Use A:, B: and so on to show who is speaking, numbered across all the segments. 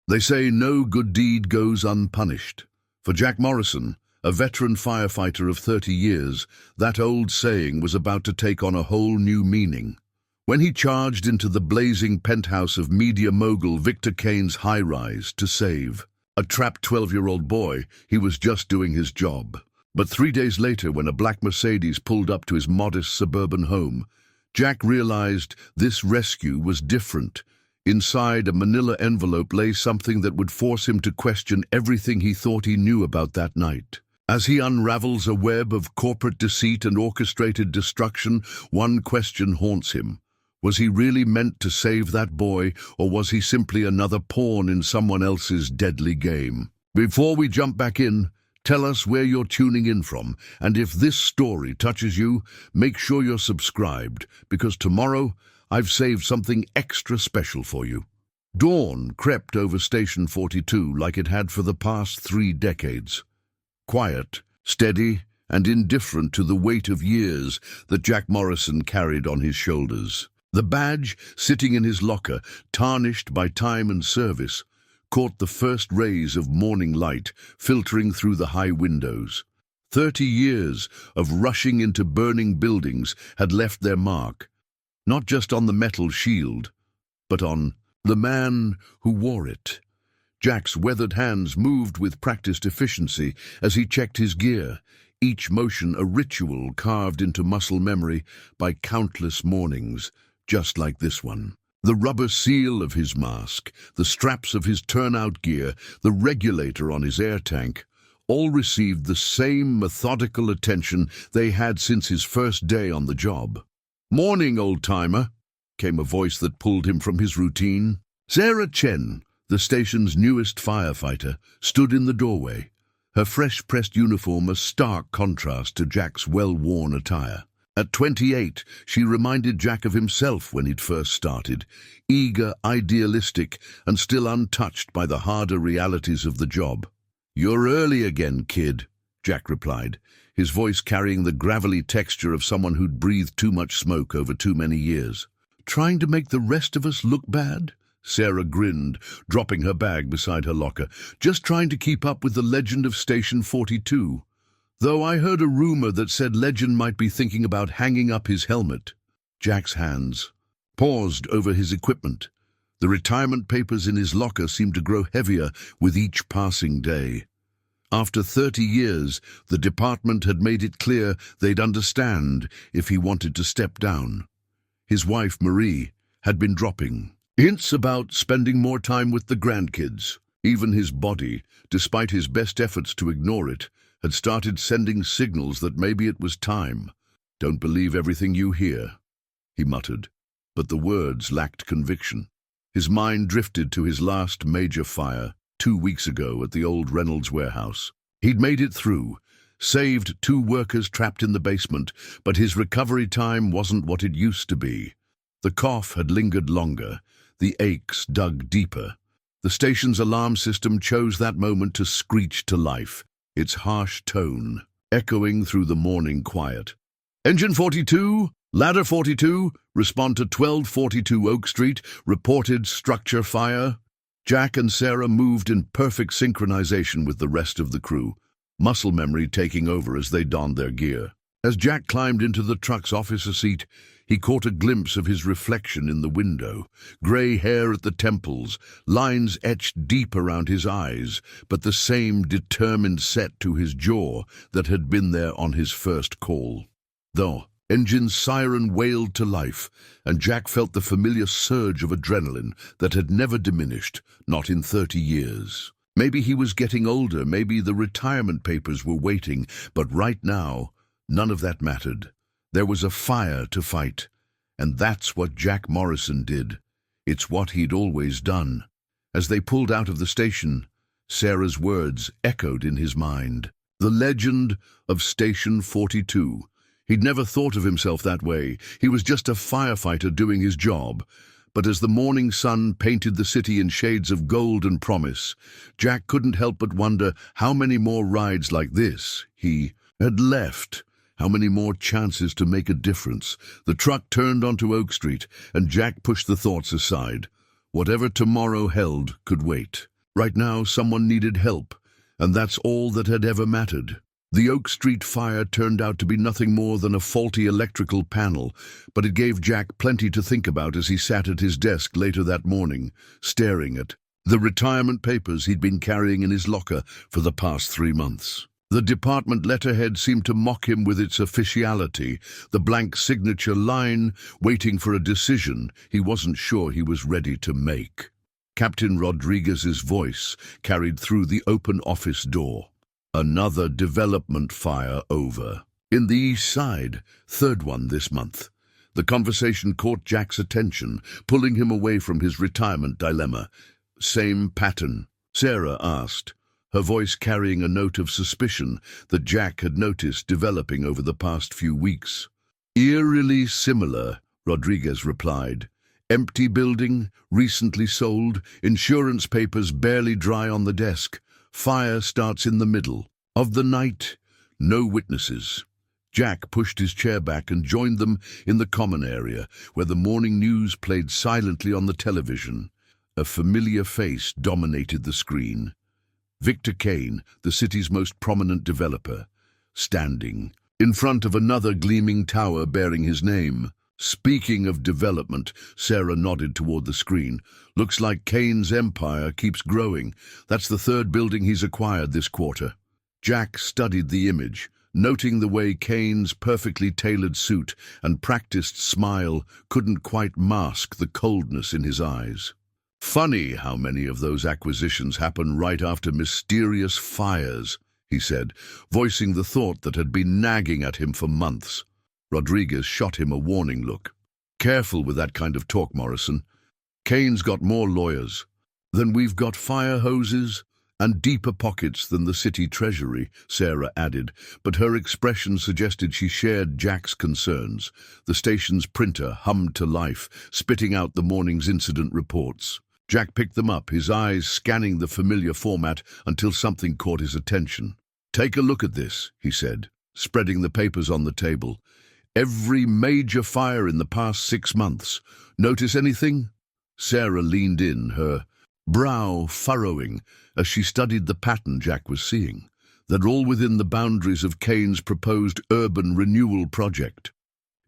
A: They say no good deed goes unpunished. For Jack Morrison, a veteran firefighter of 30 years, that old saying was about to take on a whole new meaning. When he charged into the blazing penthouse of media mogul Victor Kane's high-rise to save a trapped 12-year-old boy, he was just doing his job. But 3 days later, when a black Mercedes pulled up to his modest suburban home, Jack realized this rescue was different. Inside a manila envelope lay something that would force him to question everything he thought he knew about that night. As he unravels a web of corporate deceit and orchestrated destruction, one question haunts him. Was he really meant to save that boy, or was he simply another pawn in someone else's deadly game? Before we jump back in, tell us where you're tuning in from, and if this story touches you, make sure you're subscribed, because tomorrow I've saved something extra special for you. Dawn crept over Station 42 like it had for the past 3 decades. Quiet, steady, and indifferent to the weight of years that Jack Morrison carried on his shoulders. The badge, sitting in his locker, tarnished by time and service, caught the first rays of morning light filtering through the high windows. 30 years of rushing into burning buildings had left their mark, not just on the metal shield, but on the man who wore it. Jack's weathered hands moved with practiced efficiency as he checked his gear, each motion a ritual carved into muscle memory by countless mornings, just like this one. The rubber seal of his mask, the straps of his turnout gear, the regulator on his air tank, all received the same methodical attention they had since his first day on the job. "Morning, old-timer," came a voice that pulled him from his routine. Sarah Chen, the station's newest firefighter, stood in the doorway, her fresh-pressed uniform a stark contrast to Jack's well-worn attire. At 28, she reminded Jack of himself when he'd first started, eager, idealistic, and still untouched by the harder realities of the job. "You're early again, kid," Jack replied, his voice carrying the gravelly texture of someone who'd breathed too much smoke over too many years. "Trying to make the rest of us look bad?" Sarah grinned, dropping her bag beside her locker. "Just trying to keep up with the legend of Station 42. Though I heard a rumor that said Legend might be thinking about hanging up his helmet." Jack's hands paused over his equipment. The retirement papers in his locker seemed to grow heavier with each passing day. After 30 years, the department had made it clear they'd understand if he wanted to step down. His wife, Marie, had been dropping hints about spending more time with the grandkids. Even his body, despite his best efforts to ignore it, had started sending signals that maybe it was time. "Don't believe everything you hear," he muttered, but the words lacked conviction. His mind drifted to his last major fire, 2 weeks ago at the old Reynolds warehouse. He'd made it through, saved 2 workers trapped in the basement, but his recovery time wasn't what it used to be. The cough had lingered longer, the aches dug deeper. The station's alarm system chose that moment to screech to life, its harsh tone echoing through the morning quiet. "Engine 42, ladder 42, respond to 1242 Oak Street, reported structure fire." Jack and Sarah moved in perfect synchronization with the rest of the crew, muscle memory taking over as they donned their gear. As Jack climbed into the truck's officer seat, he caught a glimpse of his reflection in the window. Gray hair at the temples, lines etched deep around his eyes, but the same determined set to his jaw that had been there on his first call. The engine's siren wailed to life, and Jack felt the familiar surge of adrenaline that had never diminished, not in 30 years. Maybe he was getting older, maybe the retirement papers were waiting, but right now, none of that mattered. There was a fire to fight, and that's what Jack Morrison did. It's what he'd always done. As they pulled out of the station, Sarah's words echoed in his mind. The legend of Station 42. He'd never thought of himself that way. He was just a firefighter doing his job. But as the morning sun painted the city in shades of gold and promise, Jack couldn't help but wonder how many more rides like this he had left. How many more chances to make a difference? The truck turned onto Oak Street, and Jack pushed the thoughts aside. Whatever tomorrow held could wait. Right now, someone needed help, and that's all that had ever mattered. The Oak Street fire turned out to be nothing more than a faulty electrical panel, but it gave Jack plenty to think about as he sat at his desk later that morning, staring at the retirement papers he'd been carrying in his locker for the past 3 months. The department letterhead seemed to mock him with its officiality, the blank signature line waiting for a decision he wasn't sure he was ready to make. Captain Rodriguez's voice carried through the open office door. Another development fire over. In the East Side, 3rd one this month. The conversation caught Jack's attention, pulling him away from his retirement dilemma. Same pattern? Sarah asked, her voice carrying a note of suspicion that Jack had noticed developing over the past few weeks. Eerily similar, Rodriguez replied. Empty building, recently sold, insurance papers barely dry on the desk. Fire starts in the middle of the night. No witnesses. Jack pushed his chair back and joined them in the common area, where the morning news played silently on the television. A familiar face dominated the screen. Victor Kane, the city's most prominent developer, standing in front of another gleaming tower bearing his name. Speaking of development, Sarah nodded toward the screen. Looks like Kane's empire keeps growing. That's the 3rd building he's acquired this quarter. Jack studied the image, noting the way Kane's perfectly tailored suit and practiced smile couldn't quite mask the coldness in his eyes. Funny how many of those acquisitions happen right after mysterious fires, he said, voicing the thought that had been nagging at him for months. Rodriguez shot him a warning look. Careful with that kind of talk, Morrison. Kane's got more lawyers. Then we've got fire hoses and deeper pockets than the city treasury, Sarah added, but her expression suggested she shared Jack's concerns. The station's printer hummed to life, spitting out the morning's incident reports. Jack picked them up, his eyes scanning the familiar format until something caught his attention. Take a look at this, he said, spreading the papers on the table. Every major fire in the past 6 months. Notice anything? Sarah leaned in, her brow furrowing as she studied the pattern Jack was seeing. They're all within the boundaries of Kane's proposed urban renewal project.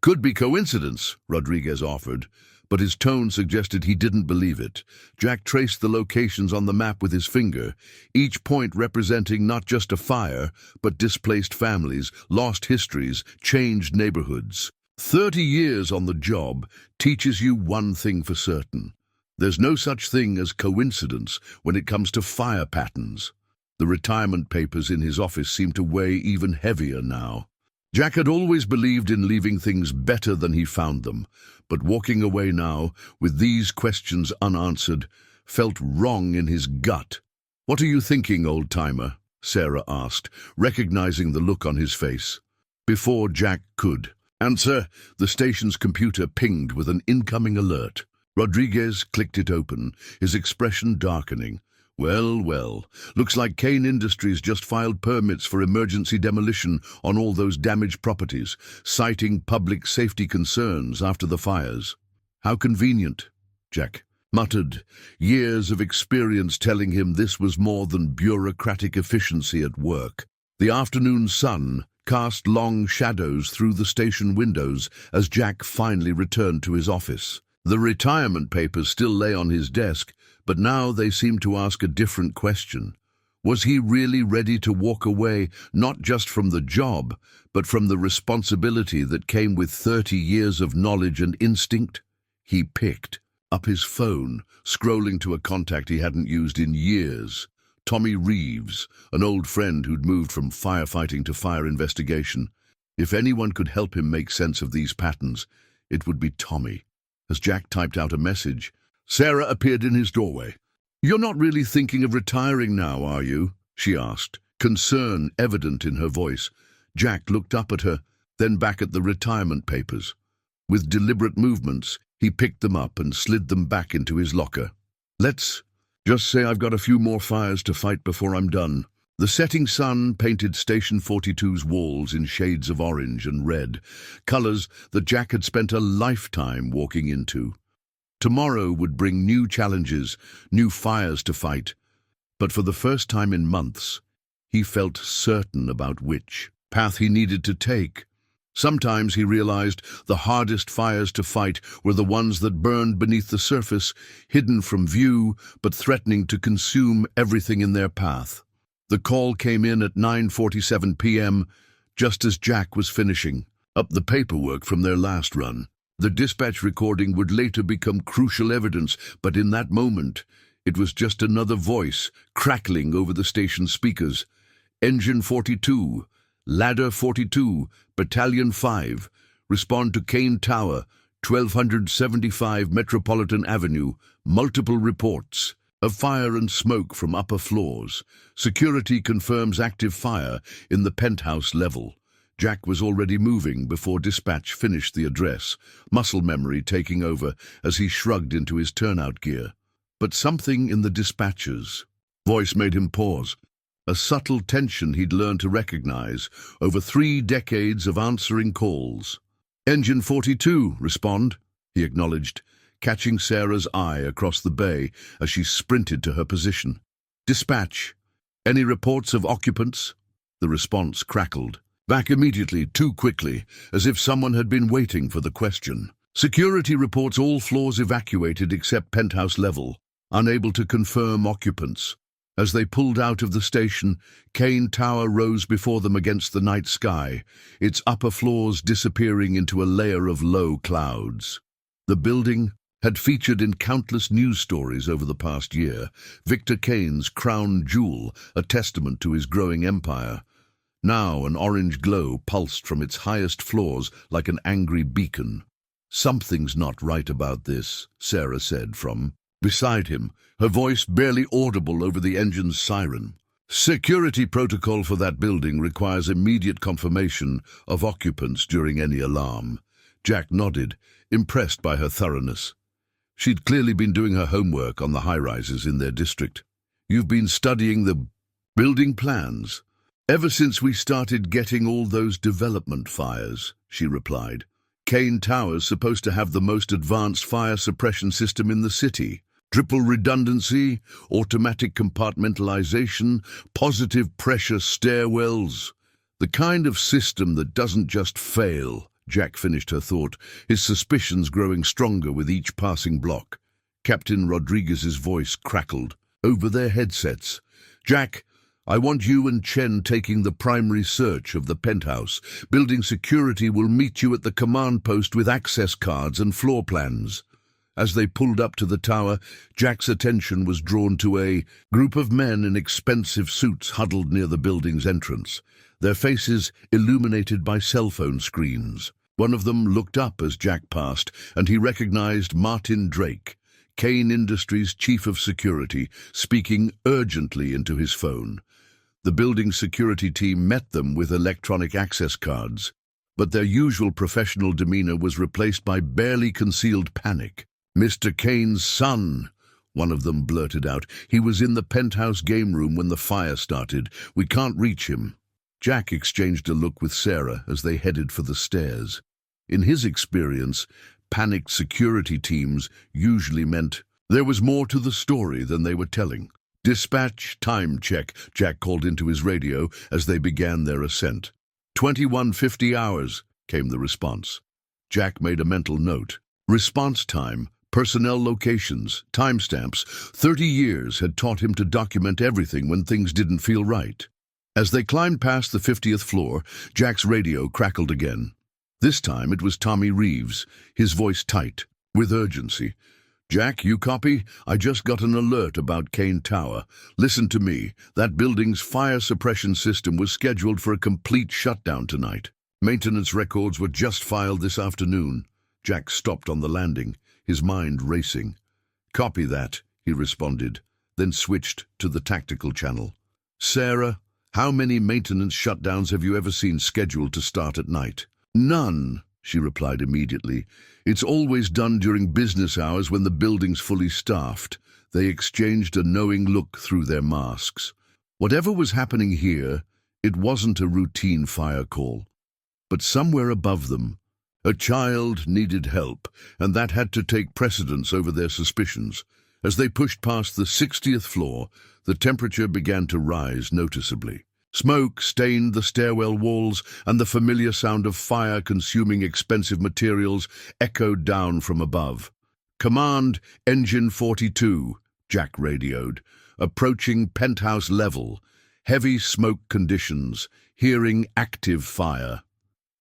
A: Could be coincidence, Rodriguez offered, but his tone suggested he didn't believe it. Jack traced the locations on the map with his finger, each point representing not just a fire, but displaced families, lost histories, changed neighborhoods. 30 years on the job teaches you one thing for certain. There's no such thing as coincidence when it comes to fire patterns. The retirement papers in his office seemed to weigh even heavier now. Jack had always believed in leaving things better than he found them, but walking away now, with these questions unanswered, felt wrong in his gut. "What are you thinking, old-timer?" Sarah asked, recognizing the look on his face. Before Jack could answer, the station's computer pinged with an incoming alert. Rodriguez clicked it open, his expression darkening. Well, looks like Kane Industries just filed permits for emergency demolition on all those damaged properties, citing public safety concerns after the fires. How convenient, Jack muttered, years of experience telling him this was more than bureaucratic efficiency at work. The afternoon sun cast long shadows through the station windows as Jack finally returned to his office. The retirement papers still lay on his desk, but now they seemed to ask a different question. Was he really ready to walk away, not just from the job, but from the responsibility that came with 30 years of knowledge and instinct? He picked up his phone, scrolling to a contact he hadn't used in years. Tommy Reeves, an old friend who'd moved from firefighting to fire investigation. If anyone could help him make sense of these patterns, it would be Tommy. As Jack typed out a message, Sarah appeared in his doorway. "You're not really thinking of retiring now, are you?" she asked, concern evident in her voice. Jack looked up at her, then back at the retirement papers. With deliberate movements, he picked them up and slid them back into his locker. "Let's just say I've got a few more fires to fight before I'm done." The setting sun painted Station 42's walls in shades of orange and red, colors that Jack had spent a lifetime walking into. Tomorrow would bring new challenges, new fires to fight, But for the first time in months, he felt certain about which path he needed to take. Sometimes he realized the hardest fires to fight were the ones that burned beneath the surface, hidden from view, but threatening to consume everything in their path. The call came in at 9:47 p.m., just as Jack was finishing up the paperwork from their last run. The dispatch recording would later become crucial evidence, but in that moment, it was just another voice crackling over the station speakers. Engine 42, Ladder 42, Battalion 5, respond to Kane Tower, 1275 Metropolitan Avenue, multiple reports of fire and smoke from upper floors. Security confirms active fire in the penthouse level. Jack was already moving before dispatch finished the address, muscle memory taking over as he shrugged into his turnout gear. But something in the dispatcher's voice made him pause. A subtle tension he'd learned to recognize over 3 decades of answering calls. Engine 42, respond, he acknowledged, catching Sarah's eye across the bay as she sprinted to her position. Dispatch, any reports of occupants? The response crackled. Back immediately, too quickly, as if someone had been waiting for the question. Security reports all floors evacuated except penthouse level, unable to confirm occupants. As they pulled out of the station, Kane Tower rose before them against the night sky, its upper floors disappearing into a layer of low clouds. The building had featured in countless news stories over the past year, Victor Kane's crown jewel, a testament to his growing empire. Now an orange glow pulsed from its highest floors like an angry beacon. Something's not right about this, Sarah said from beside him, her voice barely audible over the engine's siren. Security protocol for that building requires immediate confirmation of occupants during any alarm. Jack nodded, impressed by her thoroughness. She'd clearly been doing her homework on the high-rises in their district. You've been studying the building plans? Ever since we started getting all those development fires, she replied. Kane Tower's supposed to have the most advanced fire suppression system in the city. Triple redundancy, automatic compartmentalization, positive pressure stairwells. The kind of system that doesn't just fail, Jack finished her thought, his suspicions growing stronger with each passing block. Captain Rodriguez's voice crackled over their headsets. Jack, I want you and Chen taking the primary search of the penthouse. Building security will meet you at the command post with access cards and floor plans. As they pulled up to the tower, Jack's attention was drawn to a group of men in expensive suits huddled near the building's entrance, their faces illuminated by cell phone screens. One of them looked up as Jack passed, and he recognized Martin Drake, Kane Industries' chief of security, speaking urgently into his phone. The building security team met them with electronic access cards, but their usual professional demeanor was replaced by barely concealed panic. Mr. Kane's son, one of them blurted out. He was in the penthouse game room when the fire started. We can't reach him. Jack exchanged a look with Sarah as they headed for the stairs. In his experience, panicked security teams usually meant there was more to the story than they were telling. Dispatch, time check, Jack called into his radio as they began their ascent. 2150 hours, came the response. Jack made a mental note. Response time, personnel locations, timestamps. 30 years had taught him to document everything when things didn't feel right. As they climbed past the 50th floor, Jack's radio crackled again. This time it was Tommy Reeves, his voice tight, with urgency. Jack, you copy? I just got an alert about Kane Tower. Listen to me. That building's fire suppression system was scheduled for a complete shutdown tonight. Maintenance records were just filed this afternoon. Jack stopped on the landing, his mind racing. Copy that, he responded, then switched to the tactical channel. Sarah, how many maintenance shutdowns have you ever seen scheduled to start at night? None, she replied immediately. It's always done during business hours when the building's fully staffed. They exchanged a knowing look through their masks. Whatever was happening here, it wasn't a routine fire call. But somewhere above them, a child needed help, and that had to take precedence over their suspicions. As they pushed past the 60th floor, the temperature began to rise noticeably. Smoke stained the stairwell walls, and the familiar sound of fire consuming expensive materials echoed down from above. "Command, Engine 42, Jack radioed. "Approaching penthouse level. Heavy smoke conditions. Hearing active fire."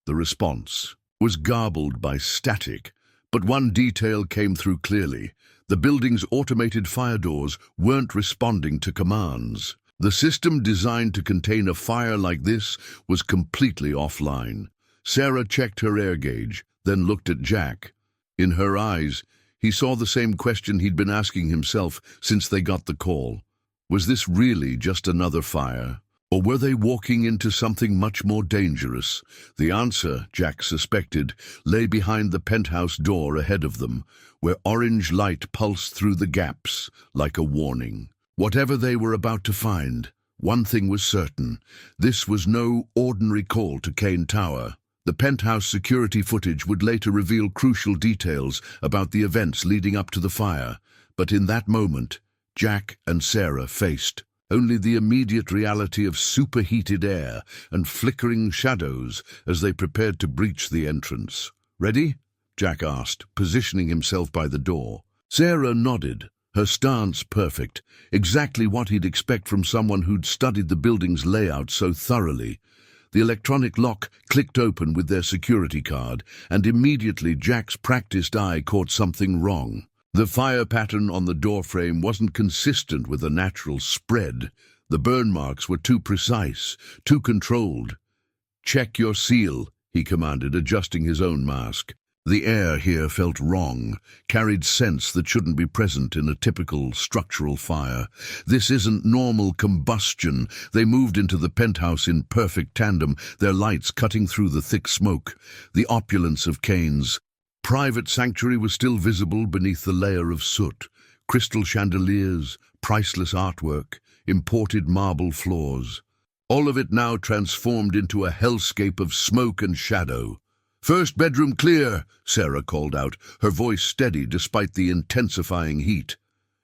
A: The response was garbled by static, but one detail came through clearly. The building's automated fire doors weren't responding to commands. The system designed to contain a fire like this was completely offline. Sarah checked her air gauge, then looked at Jack. In her eyes, he saw the same question he'd been asking himself since they got the call. Was this really just another fire? Or were they walking into something much more dangerous? The answer, Jack suspected, lay behind the penthouse door ahead of them, where orange light pulsed through the gaps like a warning. Whatever they were about to find, one thing was certain. This was no ordinary call to Kane Tower. The penthouse security footage would later reveal crucial details about the events leading up to the fire. But in that moment, Jack and Sarah faced only the immediate reality of superheated air and flickering shadows as they prepared to breach the entrance. "Ready?" Jack asked, positioning himself by the door. Sarah nodded, her stance perfect, exactly what he'd expect from someone who'd studied the building's layout so thoroughly. The electronic lock clicked open with their security card, and immediately Jack's practiced eye caught something wrong. The fire pattern on the doorframe wasn't consistent with a natural spread. The burn marks were too precise, too controlled. "Check your seal," he commanded, adjusting his own mask. The air here felt wrong, carried scents that shouldn't be present in a typical structural fire. This isn't normal combustion. They moved into the penthouse in perfect tandem, their lights cutting through the thick smoke. The opulence of Kane's private sanctuary was still visible beneath the layer of soot. Crystal chandeliers, priceless artwork, imported marble floors. All of it now transformed into a hellscape of smoke and shadow. "First bedroom clear," Sarah called out, her voice steady despite the intensifying heat.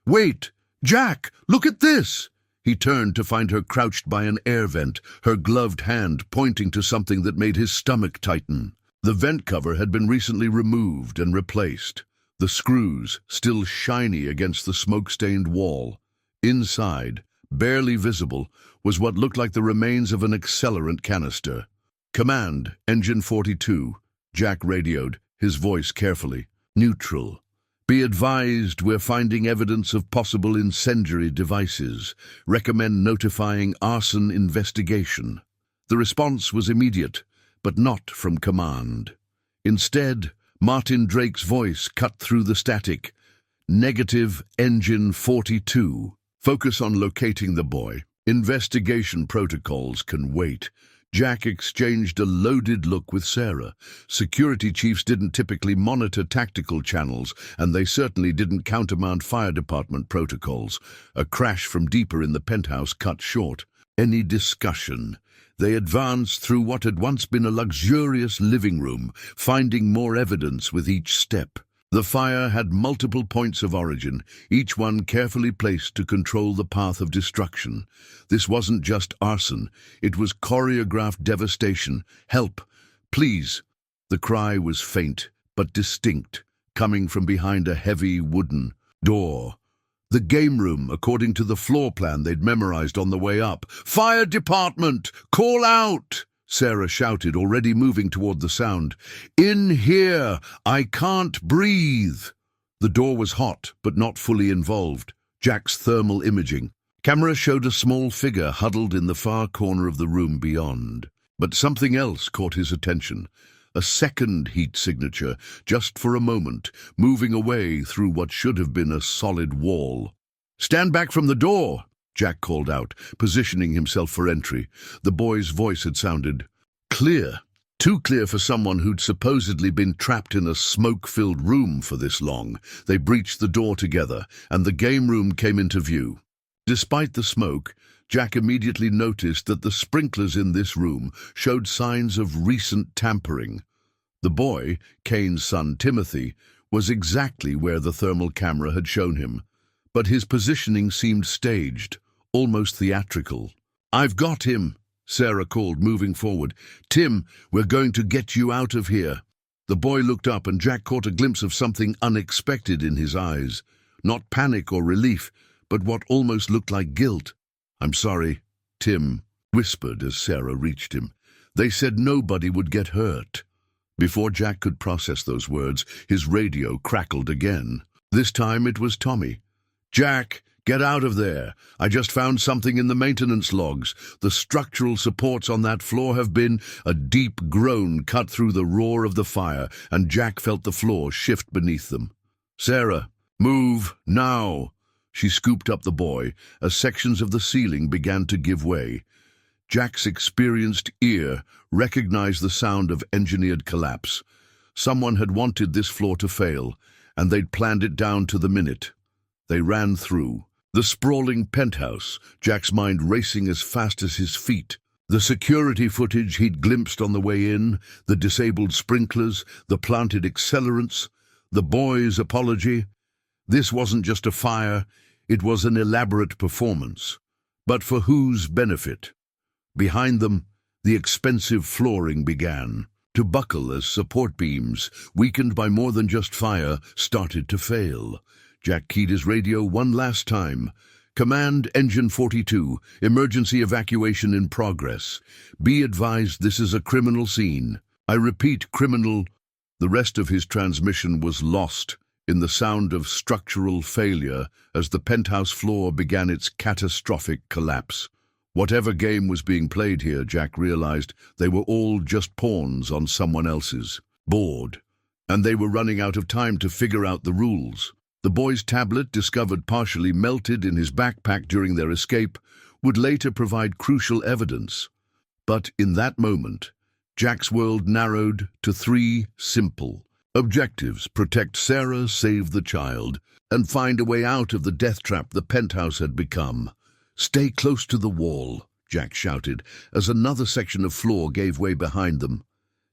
A: "Wait! Jack, look at this!" He turned to find her crouched by an air vent, her gloved hand pointing to something that made his stomach tighten. The vent cover had been recently removed and replaced, the screws still shiny against the smoke-stained wall. Inside, barely visible, was what looked like the remains of an accelerant canister. "Command, Engine 42. Jack radioed, his voice carefully. "Neutral. Be advised we're finding evidence of possible incendiary devices. Recommend notifying arson investigation." The response was immediate, but not from command. Instead, Martin Drake's voice cut through the static. "Negative, Engine 42. Focus on locating the boy. Investigation protocols can wait." Jack exchanged a loaded look with Sarah. Security chiefs didn't typically monitor tactical channels, and they certainly didn't countermand fire department protocols. A crash from deeper in the penthouse cut short any discussion. They advanced through what had once been a luxurious living room, finding more evidence with each step. The fire had multiple points of origin, each one carefully placed to control the path of destruction. This wasn't just arson, it was choreographed devastation. "Help! Please!" The cry was faint, but distinct, coming from behind a heavy wooden door. The game room, according to the floor plan they'd memorized on the way up. "Fire department! Call out!" Sarah shouted, already moving toward the sound. "In here! I can't breathe!" The door was hot, but not fully involved. Jack's thermal imaging camera showed a small figure huddled in the far corner of the room beyond. But something else caught his attention. A second heat signature, just for a moment, moving away through what should have been a solid wall. "Stand back from the door!" Jack called out, positioning himself for entry. The boy's voice had sounded clear, too clear for someone who'd supposedly been trapped in a smoke-filled room for this long. They breached the door together, and the game room came into view. Despite the smoke, Jack immediately noticed that the sprinklers in this room showed signs of recent tampering. The boy, Kane's son Timothy, was exactly where the thermal camera had shown him. but his positioning seemed staged, almost theatrical. "I've got him," Sarah called, moving forward. "Tim, we're going to get you out of here." The boy looked up and Jack caught a glimpse of something unexpected in his eyes. Not panic or relief, but what almost looked like guilt. "I'm sorry," Tim whispered as Sarah reached him. "They said nobody would get hurt." Before Jack could process those words, his radio crackled again. This time it was Tommy. "Jack, get out of there. I just found something in the maintenance logs. The structural supports on that floor have been—" A deep groan cut through the roar of the fire, and Jack felt the floor shift beneath them. "Sarah, move, now!" She scooped up the boy as sections of the ceiling began to give way. Jack's experienced ear recognized the sound of engineered collapse. Someone had wanted this floor to fail, and they'd planned it down to the minute. They ran through. The sprawling penthouse, Jack's mind racing as fast as his feet. The security footage he'd glimpsed on the way in, the disabled sprinklers, the planted accelerants, the boy's apology. This wasn't just a fire, it was an elaborate performance. But for whose benefit? Behind them, the expensive flooring began to buckle as support beams, weakened by more than just fire, started to fail. Jack keyed his radio one last time. "Command Engine 42, emergency evacuation in progress. Be advised this is a criminal scene. I repeat, criminal." The rest of his transmission was lost in the sound of structural failure as the penthouse floor began its catastrophic collapse. Whatever game was being played here, Jack realized, they were all just pawns on someone else's board, and they were running out of time to figure out the rules. The boy's tablet, discovered partially melted in his backpack during their escape, would later provide crucial evidence. But in that moment, Jack's world narrowed to three simple objectives: protect Sarah, save the child, and find a way out of the death trap the penthouse had become. "Stay close to the wall," Jack shouted, as another section of floor gave way behind them.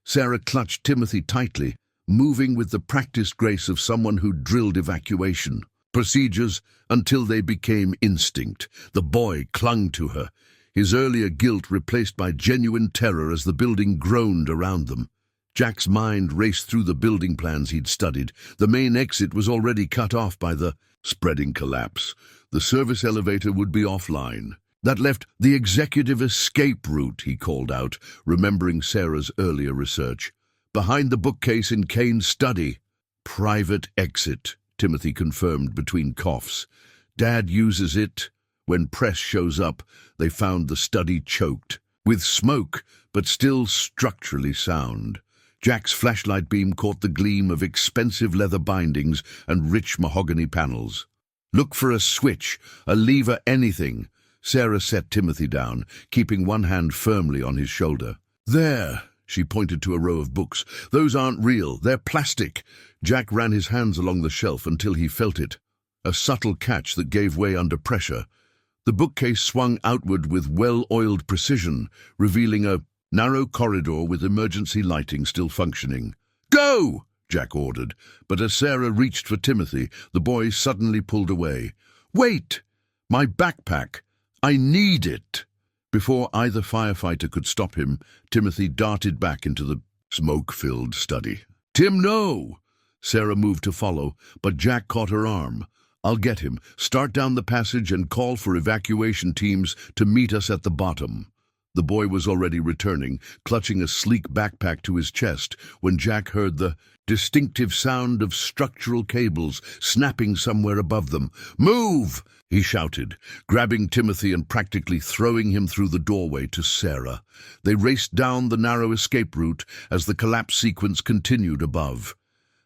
A: Sarah clutched Timothy tightly, moving with the practiced grace of someone who drilled evacuation procedures until they became instinct. The boy clung to her, his earlier guilt replaced by genuine terror as the building groaned around them. Jack's mind raced through the building plans he'd studied. The main exit was already cut off by the spreading collapse. The service elevator would be offline. That left the executive escape route, he called out, remembering Sarah's earlier research. "Behind the bookcase in Kane's study." "Private exit," Timothy confirmed between coughs. "Dad uses it." When press shows up, they found the study choked, with smoke, but still structurally sound. Jack's flashlight beam caught the gleam of expensive leather bindings and rich mahogany panels. "Look for a switch, a lever, anything." Sarah set Timothy down, keeping one hand firmly on his shoulder. "There," she pointed to a row of books. "Those aren't real, they're plastic." Jack ran his hands along the shelf until he felt it, a subtle catch that gave way under pressure. The bookcase swung outward with well-oiled precision, revealing a narrow corridor with emergency lighting still functioning. "Go!" Jack ordered, but as Sarah reached for Timothy, the boy suddenly pulled away. "Wait! My backpack! I need it!" Before either firefighter could stop him, Timothy darted back into the smoke-filled study. "Tim, no!" Sarah moved to follow, but Jack caught her arm. "I'll get him. Start down the passage and call for evacuation teams to meet us at the bottom." The boy was already returning, clutching a sleek backpack to his chest, when Jack heard the distinctive sound of structural cables snapping somewhere above them. "Move!" he shouted, grabbing Timothy and practically throwing him through the doorway to Sarah. They raced down the narrow escape route as the collapse sequence continued above.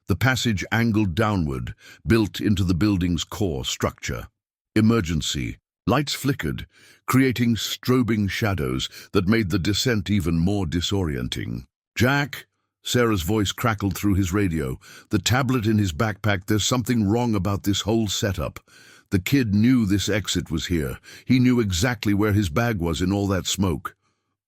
A: The passage angled downward, built into the building's core structure. Emergency. Lights flickered, creating strobing shadows that made the descent even more disorienting. "Jack!" Sarah's voice crackled through his radio. "The tablet in his backpack, there's something wrong about this whole setup." The kid knew this exit was here. He knew exactly where his bag was in all that smoke.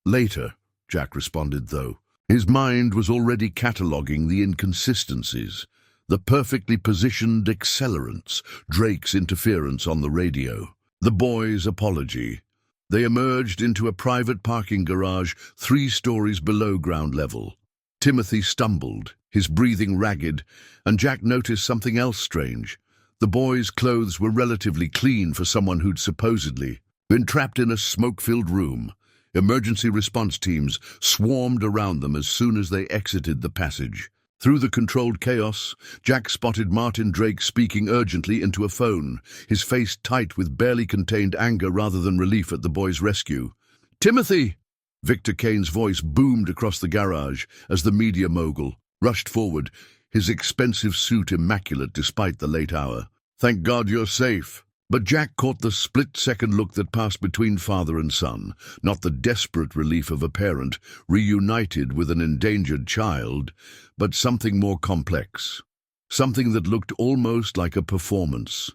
A: "Later," Jack responded, though. His mind was already cataloguing the inconsistencies. The perfectly positioned accelerants, Drake's interference on the radio, the boys' apology. They emerged into a private parking garage 3 stories below ground level. Timothy stumbled, his breathing ragged, and Jack noticed something else strange. The boys' clothes were relatively clean for someone who'd supposedly been trapped in a smoke-filled room. Emergency response teams swarmed around them as soon as they exited the passage. Through the controlled chaos, Jack spotted Martin Drake speaking urgently into a phone, his face tight with barely contained anger rather than relief at the boy's rescue. "Timothy!" Victor Kane's voice boomed across the garage as the media mogul rushed forward, his expensive suit immaculate despite the late hour. "Thank God you're safe." But Jack caught the split-second look that passed between father and son, not the desperate relief of a parent reunited with an endangered child, but something more complex, something that looked almost like a performance.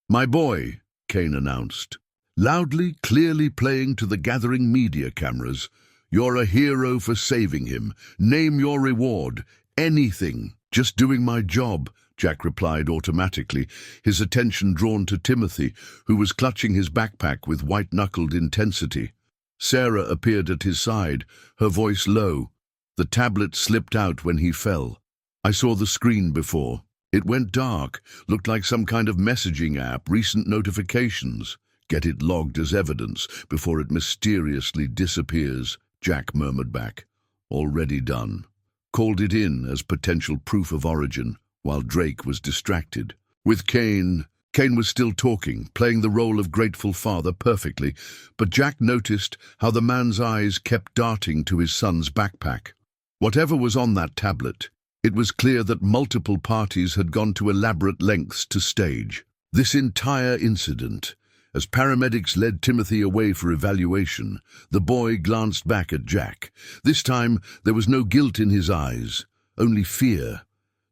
A: "My boy," Kane announced, loudly, clearly playing to the gathering media cameras. "You're a hero for saving him. Name your reward. Anything. Just doing my job," Jack replied automatically, his attention drawn to Timothy, who was clutching his backpack with white-knuckled intensity. Sarah appeared at his side, her voice low. The tablet slipped out when he fell. "I saw the screen before. It went dark, looked like some kind of messaging app, recent notifications. Get it logged as evidence before it mysteriously disappears," Jack murmured back. "Already done." Called it in as potential proof of origin, while Drake was distracted. With Kane was still talking, playing the role of grateful father perfectly, but Jack noticed how the man's eyes kept darting to his son's backpack. Whatever was on that tablet, it was clear that multiple parties had gone to elaborate lengths to stage this entire incident. As paramedics led Timothy away for evaluation, the boy glanced back at Jack. This time, there was no guilt in his eyes, only fear.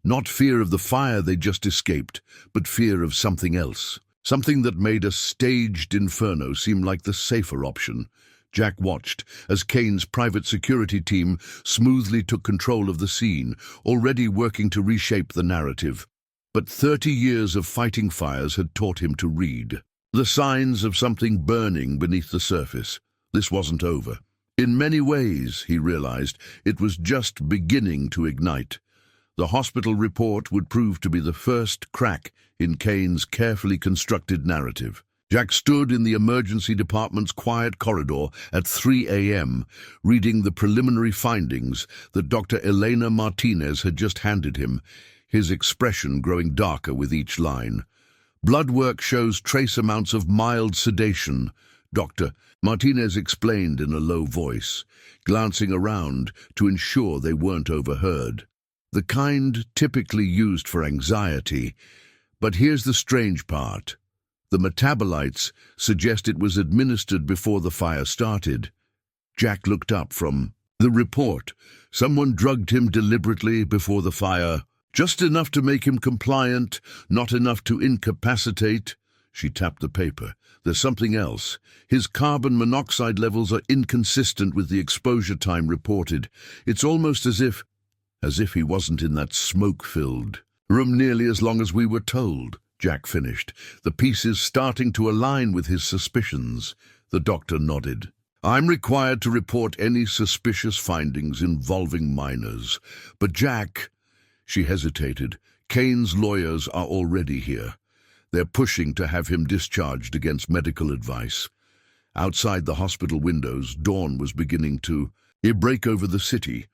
A: Not fear of the fire they just escaped, but fear of something else. Something that made a staged inferno seem like the safer option. Jack watched as Kane's private security team smoothly took control of the scene, already working to reshape the narrative. But 30 years of fighting fires had taught him to read the signs of something burning beneath the surface. This wasn't over. In many ways, he realized, it was just beginning to ignite. The hospital report would prove to be the first crack in Kane's carefully constructed narrative. Jack stood in the emergency department's quiet corridor at 3 a.m., reading the preliminary findings that Dr. Elena Martinez had just handed him, his expression growing darker with each line. "Blood work shows trace amounts of mild sedation," Dr. Martinez explained in a low voice, glancing around to ensure they weren't overheard. "The kind typically used for anxiety. But here's the strange part. The metabolites suggest it was administered before the fire started." Jack looked up from the report. "Someone drugged him deliberately before the fire. Just enough to make him compliant, not enough to incapacitate." She tapped the paper. "There's something else. His carbon monoxide levels are inconsistent with the exposure time reported. It's almost as if he wasn't in that smoke-filled room nearly as long as we were told," Jack finished, the pieces starting to align with his suspicions. The doctor nodded. "I'm required to report any suspicious findings involving minors. But Jack," she hesitated, "Kane's lawyers are already here. They're pushing to have him discharged against medical advice." Outside the hospital windows, dawn was beginning to break over the city.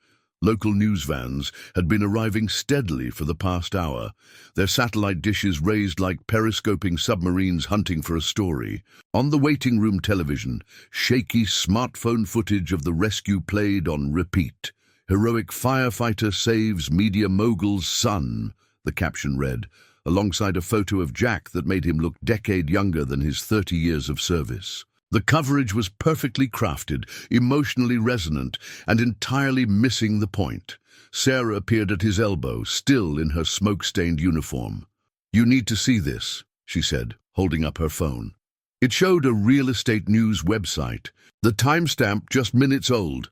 A: Local news vans had been arriving steadily for the past hour, their satellite dishes raised like periscoping submarines hunting for a story. On the waiting room television, shaky smartphone footage of the rescue played on repeat. "Heroic firefighter saves media mogul's son," the caption read, alongside a photo of Jack that made him look a decade younger than his 30 years of service. The coverage was perfectly crafted, emotionally resonant, and entirely missing the point. Sarah appeared at his elbow, still in her smoke-stained uniform. "You need to see this," she said, holding up her phone. It showed a real estate news website, the timestamp just minutes old.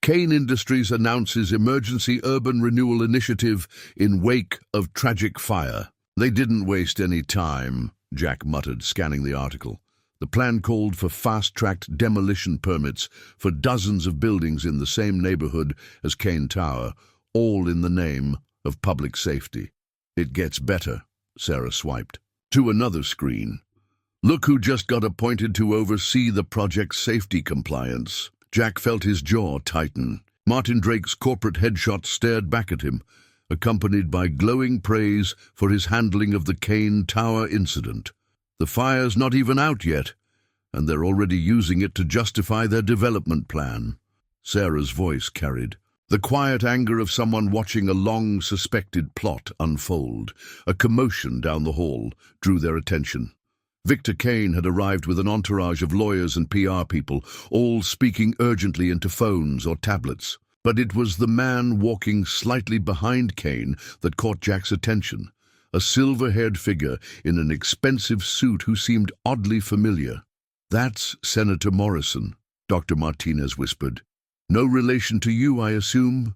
A: Kane Industries announces emergency urban renewal initiative in wake of tragic fire. They didn't waste any time, Jack muttered, scanning the article. The plan called for fast-tracked demolition permits for dozens of buildings in the same neighborhood as Kane Tower, all in the name of public safety. It gets better, Sarah swiped to another screen. Look who just got appointed to oversee the project's safety compliance. Jack felt his jaw tighten. Martin Drake's corporate headshot stared back at him, accompanied by glowing praise for his handling of the Kane Tower incident. The fire's not even out yet, and they're already using it to justify their development plan. Sarah's voice carried the quiet anger of someone watching a long-suspected plot unfold. A commotion down the hall drew their attention. Victor Kane had arrived with an entourage of lawyers and PR people, all speaking urgently into phones or tablets. But it was the man walking slightly behind Kane that caught Jack's attention, a silver-haired figure in an expensive suit who seemed oddly familiar. "That's Senator Morrison," Dr. Martinez whispered. "No relation to you, I assume?"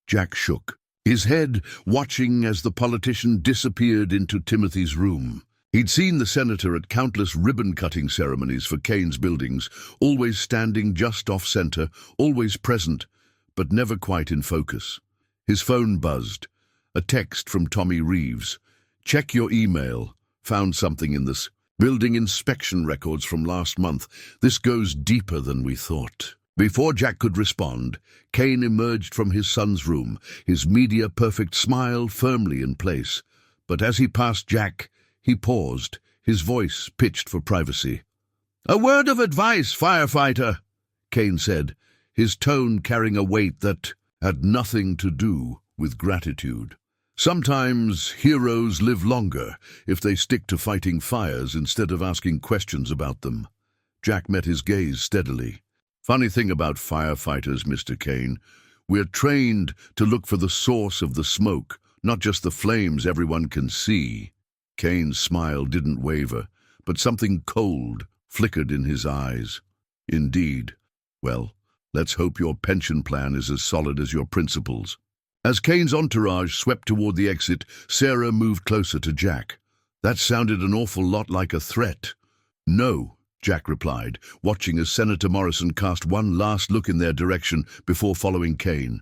A: Jack shook, his head watching as the politician disappeared into Timothy's room. He'd seen the senator at countless ribbon-cutting ceremonies for Kane's buildings, always standing just off-center, always present, but never quite in focus. His phone buzzed. A text from Tommy Reeves. "Check your email. Found something in this building inspection records from last month. This goes deeper than we thought." Before Jack could respond, Kane emerged from his son's room, his media-perfect smile firmly in place. But as he passed Jack, he paused, his voice pitched for privacy. "A word of advice, firefighter," Kane said, his tone carrying a weight that had nothing to do with gratitude. Sometimes heroes live longer if they stick to fighting fires instead of asking questions about them. Jack met his gaze steadily. "Funny thing about firefighters, Mr. Kane, we're trained to look for the source of the smoke, not just the flames everyone can see." Kane's smile didn't waver, but something cold flickered in his eyes. "Indeed. Well, let's hope your pension plan is as solid as your principles." As Kane's entourage swept toward the exit, Sarah moved closer to Jack. "That sounded an awful lot like a threat." "No," Jack replied, watching as Senator Morrison cast one last look in their direction before following Kane.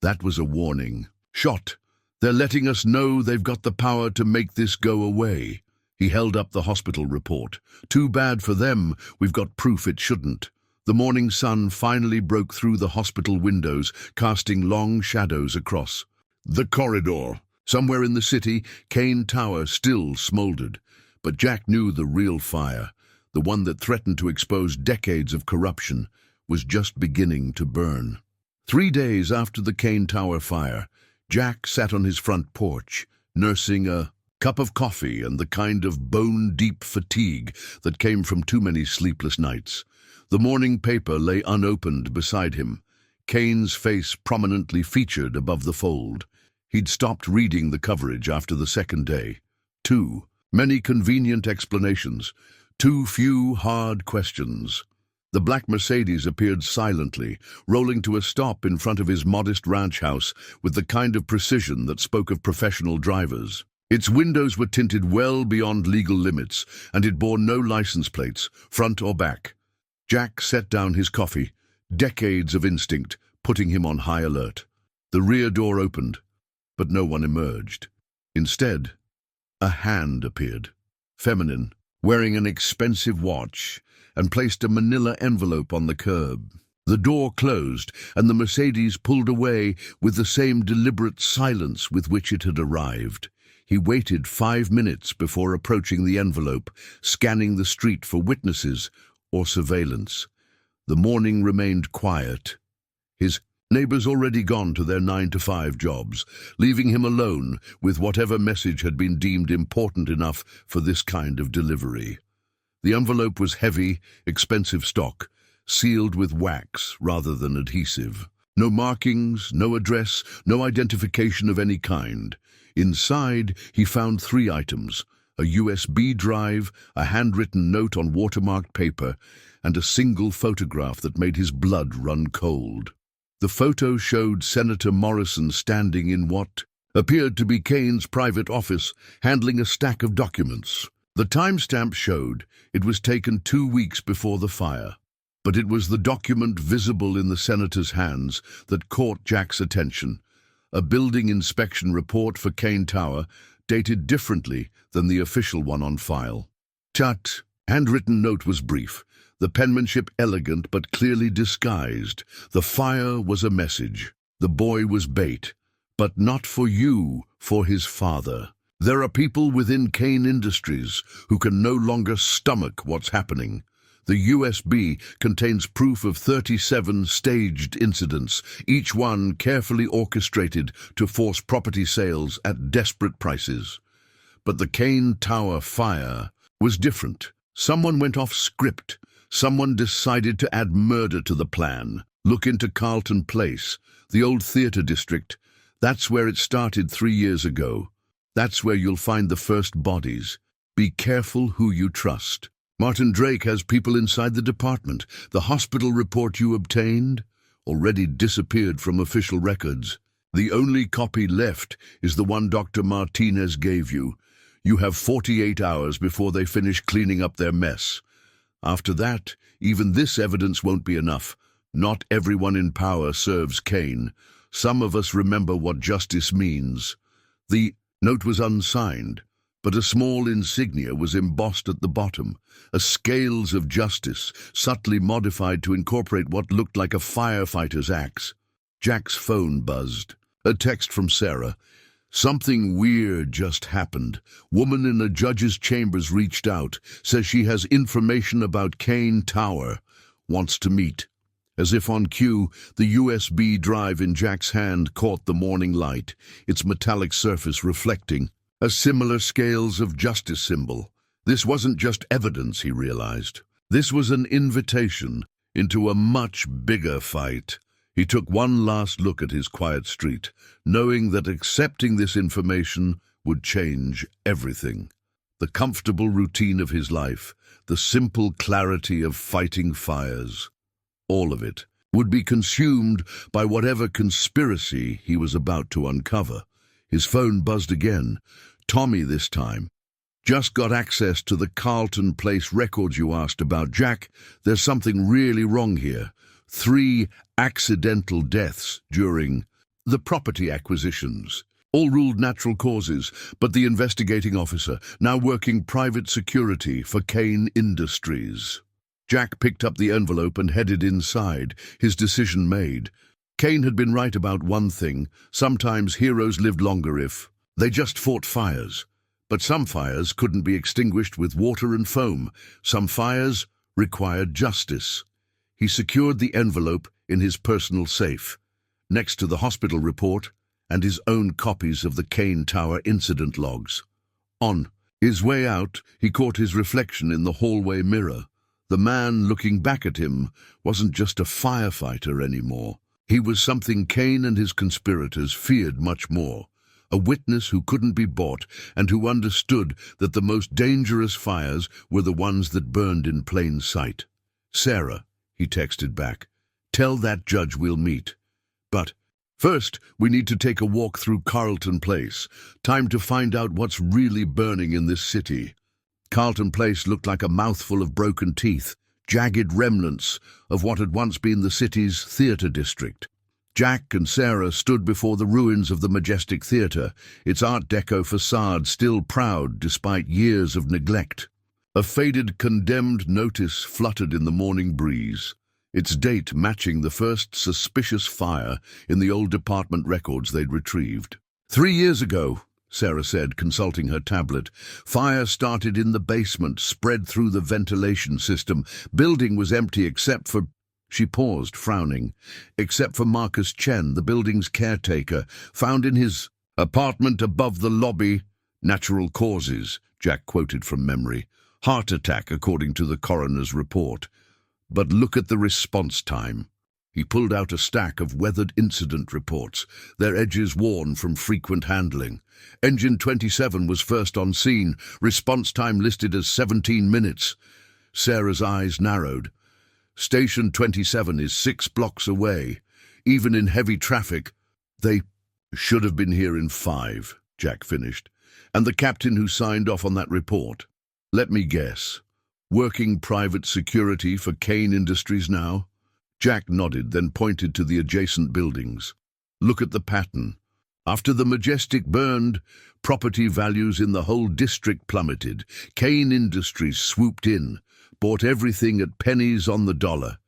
A: "That was a warning. Shot. They're letting us know they've got the power to make this go away." He held up the hospital report. "Too bad for them, we've got proof it shouldn't." The morning sun finally broke through the hospital windows, casting long shadows across the corridor. Somewhere in the city, Kane Tower still smoldered. But Jack knew the real fire, the one that threatened to expose decades of corruption, was just beginning to burn. 3 days after the Kane Tower fire, Jack sat on his front porch, nursing a cup of coffee and the kind of bone-deep fatigue that came from too many sleepless nights. The morning paper lay unopened beside him, Kane's face prominently featured above the fold. He'd stopped reading the coverage after the second day. Too many convenient explanations, too few hard questions. The black Mercedes appeared silently, rolling to a stop in front of his modest ranch house with the kind of precision that spoke of professional drivers. Its windows were tinted well beyond legal limits, and it bore no license plates, front or back. Jack set down his coffee, decades of instinct putting him on high alert. The rear door opened, but no one emerged. Instead, a hand appeared, feminine, wearing an expensive watch, and placed a manila envelope on the curb. The door closed, and the Mercedes pulled away with the same deliberate silence with which it had arrived. He waited 5 minutes before approaching the envelope, scanning the street for witnesses or surveillance. The morning remained quiet. His neighbors already gone to their 9-to-5 jobs, leaving him alone with whatever message had been deemed important enough for this kind of delivery. The envelope was heavy, expensive stock, sealed with wax rather than adhesive. No markings, no address, no identification of any kind. Inside, he found 3 items: a USB drive, a handwritten note on watermarked paper, and a single photograph that made his blood run cold. The photo showed Senator Morrison standing in what appeared to be Kane's private office, handling a stack of documents. The timestamp showed it was taken 2 weeks before the fire. But it was the document visible in the senator's hands that caught Jack's attention. A building inspection report for Kane Tower, dated differently than the official one on file. Chat. Handwritten note was brief, the penmanship elegant but clearly disguised. The fire was a message. The boy was bait. But not for you, for his father. There are people within Kane Industries who can no longer stomach what's happening. The USB contains proof of 37 staged incidents, each one carefully orchestrated to force property sales at desperate prices. But the Kane Tower fire was different. Someone went off script. Someone decided to add murder to the plan. Look into Carlton Place, the old theatre district. That's where it started 3 years ago. That's where you'll find the first bodies. Be careful who you trust. Martin Drake has people inside the department. The hospital report you obtained already disappeared from official records. The only copy left is the one Dr. Martinez gave you. You have 48 hours before they finish cleaning up their mess. After that, even this evidence won't be enough. Not everyone in power serves Kane. Some of us remember what justice means. The note was unsigned, but a small insignia was embossed at the bottom, a scales of justice, subtly modified to incorporate what looked like a firefighter's axe. Jack's phone buzzed. A text from Sarah. Something weird just happened. Woman in a judge's chambers reached out, says she has information about Kane Tower, wants to meet. As if on cue, the USB drive in Jack's hand caught the morning light, its metallic surface reflecting a similar scales of justice symbol. This wasn't just evidence, he realized. This was an invitation into a much bigger fight. He took one last look at his quiet street, knowing that accepting this information would change everything. The comfortable routine of his life, the simple clarity of fighting fires, all of it would be consumed by whatever conspiracy he was about to uncover. His phone buzzed again. Tommy this time. Just got access to the Carlton Place records you asked about. Jack, there's something really wrong here. 3 accidental deaths during the property acquisitions. All ruled natural causes, but the investigating officer, now working private security for Kane Industries. Jack picked up the envelope and headed inside, his decision made. Kane had been right about one thing. Sometimes heroes lived longer if they just fought fires. But some fires couldn't be extinguished with water and foam. Some fires required justice. He secured the envelope in his personal safe, next to the hospital report and his own copies of the Kane Tower incident logs. On his way out, he caught his reflection in the hallway mirror. The man looking back at him wasn't just a firefighter anymore. He was something Kane and his conspirators feared much more. A witness who couldn't be bought and who understood that the most dangerous fires were the ones that burned in plain sight. Sarah, he texted back, tell that judge we'll meet. But first, we need to take a walk through Carlton Place. Time to find out what's really burning in this city. Carlton Place looked like a mouthful of broken teeth, jagged remnants of what had once been the city's theatre district. Jack and Sarah stood before the ruins of the majestic theatre, its Art Deco facade still proud despite years of neglect. A faded condemned notice fluttered in the morning breeze, its date matching the first suspicious fire in the old department records they'd retrieved. 3 years ago, Sarah said, consulting her tablet. Fire started in the basement, spread through the ventilation system. Building was empty except for... She paused, frowning. Except for Marcus Chen, the building's caretaker, found in his apartment above the lobby. Natural causes, Jack quoted from memory. Heart attack, according to the coroner's report. But look at the response time. He pulled out a stack of weathered incident reports, their edges worn from frequent handling. Engine 27 was first on scene, response time listed as 17 minutes. Sarah's eyes narrowed. Station 27 is 6 blocks away. even in heavy traffic. They should have been here in 5, Jack finished. And the captain who signed off on that report? Let me guess. Working private security for Kane Industries now? Jack nodded, then pointed to the adjacent buildings. Look at the pattern. After the Majestic burned, property values in the whole district plummeted. Kane Industries swooped in, bought everything at pennies on the dollar.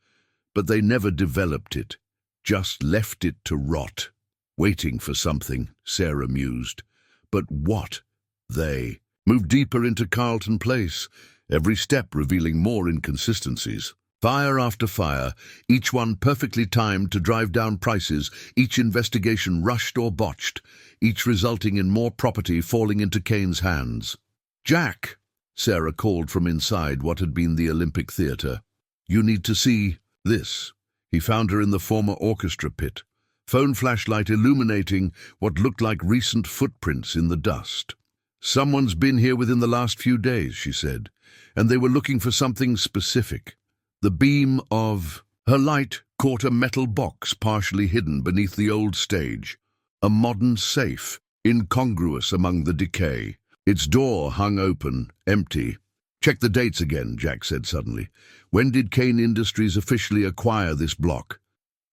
A: But they never developed it, just left it to rot. Waiting for something, Sarah mused. But what? They moved deeper into Carlton Place, every step revealing more inconsistencies. Fire after fire, each one perfectly timed to drive down prices, each investigation rushed or botched, each resulting in more property falling into Kane's hands. "Jack," Sarah called from inside what had been the Olympic Theatre. "You need to see this." He found her in the former orchestra pit, phone flashlight illuminating what looked like recent footprints in the dust. "Someone's been here within the last few days," she said, "and they were looking for something specific." The beam of her light caught a metal box partially hidden beneath the old stage, a modern safe, incongruous among the decay. Its door hung open, empty. "Check the dates again," Jack said suddenly. "When did Kane Industries officially acquire this block?"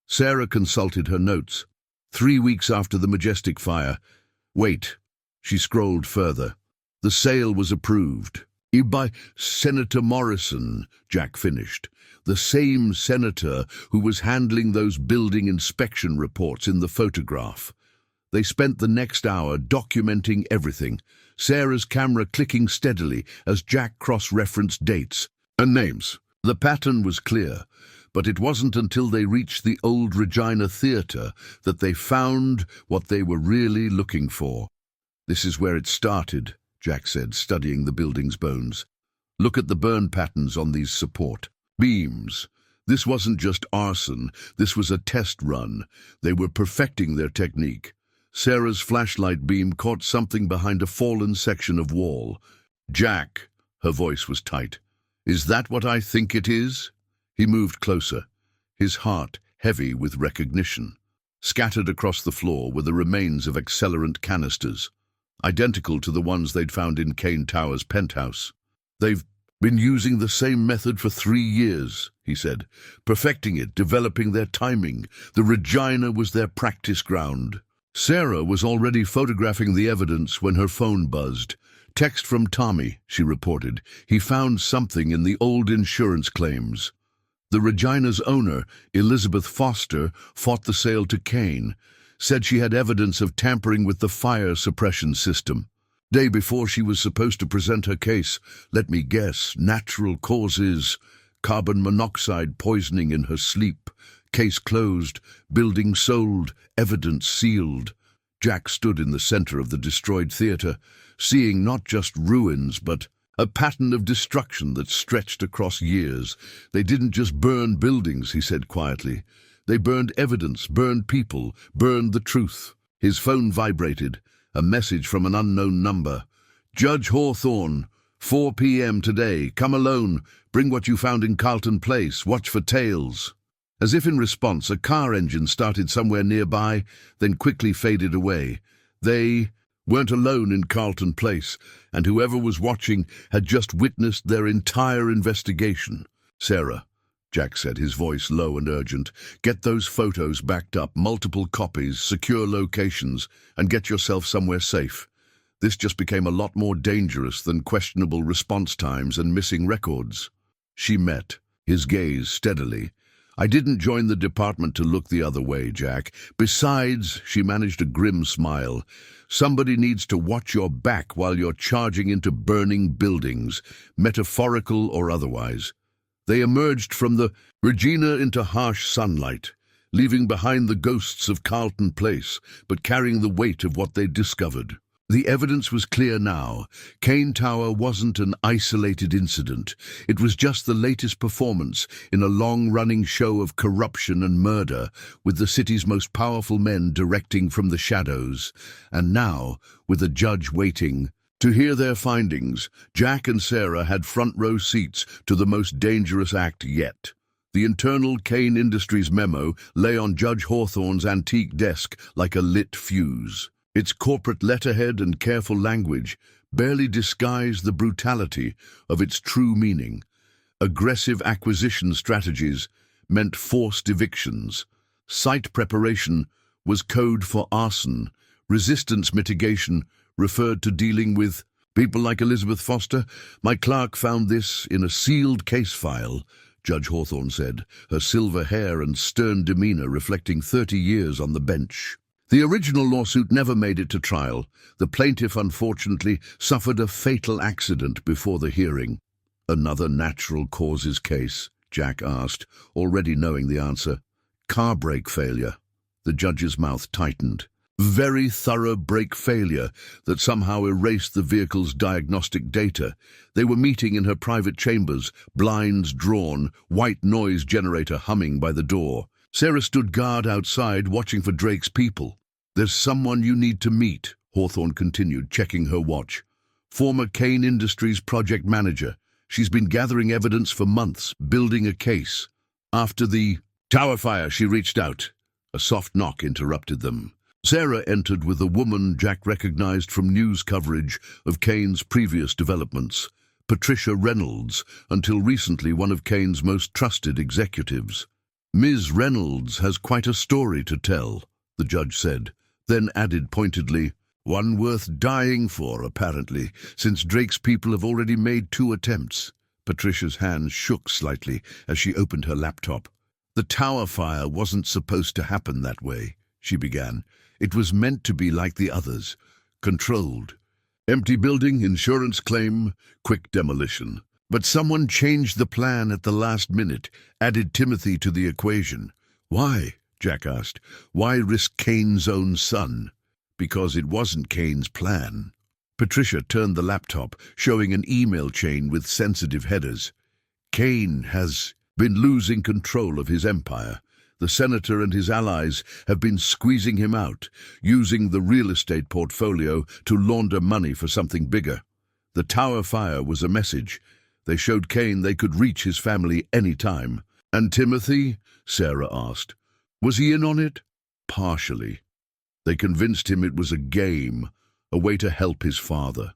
A: Sarah consulted her notes. 3 weeks after the Majestic fire. Wait. She scrolled further. The sale was approved. "By Senator Morrison," Jack finished. "The same senator who was handling those building inspection reports in the photograph." They spent the next hour documenting everything, Sarah's camera clicking steadily as Jack cross-referenced dates and names. The pattern was clear, but it wasn't until they reached the old Regina Theatre that they found what they were really looking for. "This is where it started," Jack said, studying the building's bones. "Look at the burn patterns on these support beams. This wasn't just arson, this was a test run. They were perfecting their technique." Sarah's flashlight beam caught something behind a fallen section of wall. "Jack," her voice was tight, "is that what I think it is?" He moved closer, his heart heavy with recognition. Scattered across the floor were the remains of accelerant canisters, identical to the ones they'd found in Kane Tower's penthouse. "They've been using the same method for 3 years, he said, perfecting it, developing their timing. The Regina was their practice ground. Sarah was already photographing the evidence when her phone buzzed. "Text from Tommy," she reported. "He found something in the old insurance claims. The Regina's owner, Elizabeth Foster, fought the sale to Kane, said she had evidence of tampering with the fire suppression system. Day before she was supposed to present her case, let me guess, natural causes, carbon monoxide poisoning in her sleep, case closed, building sold, evidence sealed." Jack stood in the center of the destroyed theater, seeing not just ruins, but a pattern of destruction that stretched across years. "They didn't just burn buildings," he said quietly. "They burned evidence, burned people, burned the truth." His phone vibrated. A message from an unknown number. "Judge Hawthorne, 4 p.m. today. Come alone. Bring what you found in Carlton Place. Watch for tails." As if in response, a car engine started somewhere nearby, then quickly faded away. They weren't alone in Carlton Place, and whoever was watching had just witnessed their entire investigation. "Sarah," Jack said, his voice low and urgent, "get those photos backed up, multiple copies, secure locations, and get yourself somewhere safe. This just became a lot more dangerous than questionable response times and missing records." She met his gaze steadily. "I didn't join the department to look the other way, Jack. Besides," she managed a grim smile, "somebody needs to watch your back while you're charging into burning buildings, metaphorical or otherwise." They emerged from the Regina into harsh sunlight, leaving behind the ghosts of Carlton Place, but carrying the weight of what they'd discovered. The evidence was clear now. Kane Tower wasn't an isolated incident. It was just the latest performance in a long-running show of corruption and murder, with the city's most powerful men directing from the shadows. And now, with a judge waiting to hear their findings, Jack and Sarah had front-row seats to the most dangerous act yet. The internal Kane Industries memo lay on Judge Hawthorne's antique desk like a lit fuse. Its corporate letterhead and careful language barely disguised the brutality of its true meaning. Aggressive acquisition strategies meant forced evictions. Site preparation was code for arson. Resistance mitigation referred to dealing with people like Elizabeth Foster. My clerk found this in a sealed case file, Judge Hawthorne said, her silver hair and stern demeanor reflecting 30 years on the bench. The original lawsuit never made it to trial. The plaintiff, unfortunately, suffered a fatal accident before the hearing. Another natural causes case, Jack asked, already knowing the answer. Car brake failure. The judge's mouth tightened. Very thorough brake failure that somehow erased the vehicle's diagnostic data. They were meeting in her private chambers, blinds drawn, white noise generator humming by the door. Sarah stood guard outside, watching for Drake's people. There's someone you need to meet, Hawthorne continued, checking her watch. Former Kane Industries project manager. She's been gathering evidence for months, building a case. After the tower fire, she reached out. A soft knock interrupted them. Sarah entered with a woman Jack recognized from news coverage of Kane's previous developments. Patricia Reynolds, until recently one of Kane's most trusted executives. Ms. Reynolds has quite a story to tell, the judge said, then added pointedly, one worth dying for, apparently, since Drake's people have already made 2 attempts. Patricia's hands shook slightly as she opened her laptop. The tower fire wasn't supposed to happen that way, she began. It was meant to be like the others, controlled. Empty building, insurance claim, quick demolition. But someone changed the plan at the last minute, added Timothy to the equation. Why? Jack asked. Why risk Kane's own son? Because it wasn't Kane's plan. Patricia turned the laptop, showing an email chain with sensitive headers. Kane has been losing control of his empire. The senator and his allies have been squeezing him out, using the real estate portfolio to launder money for something bigger. The tower fire was a message. They showed Kane they could reach his family any time. And Timothy? Sarah asked. Was he in on it? Partially. They convinced him it was a game, a way to help his father.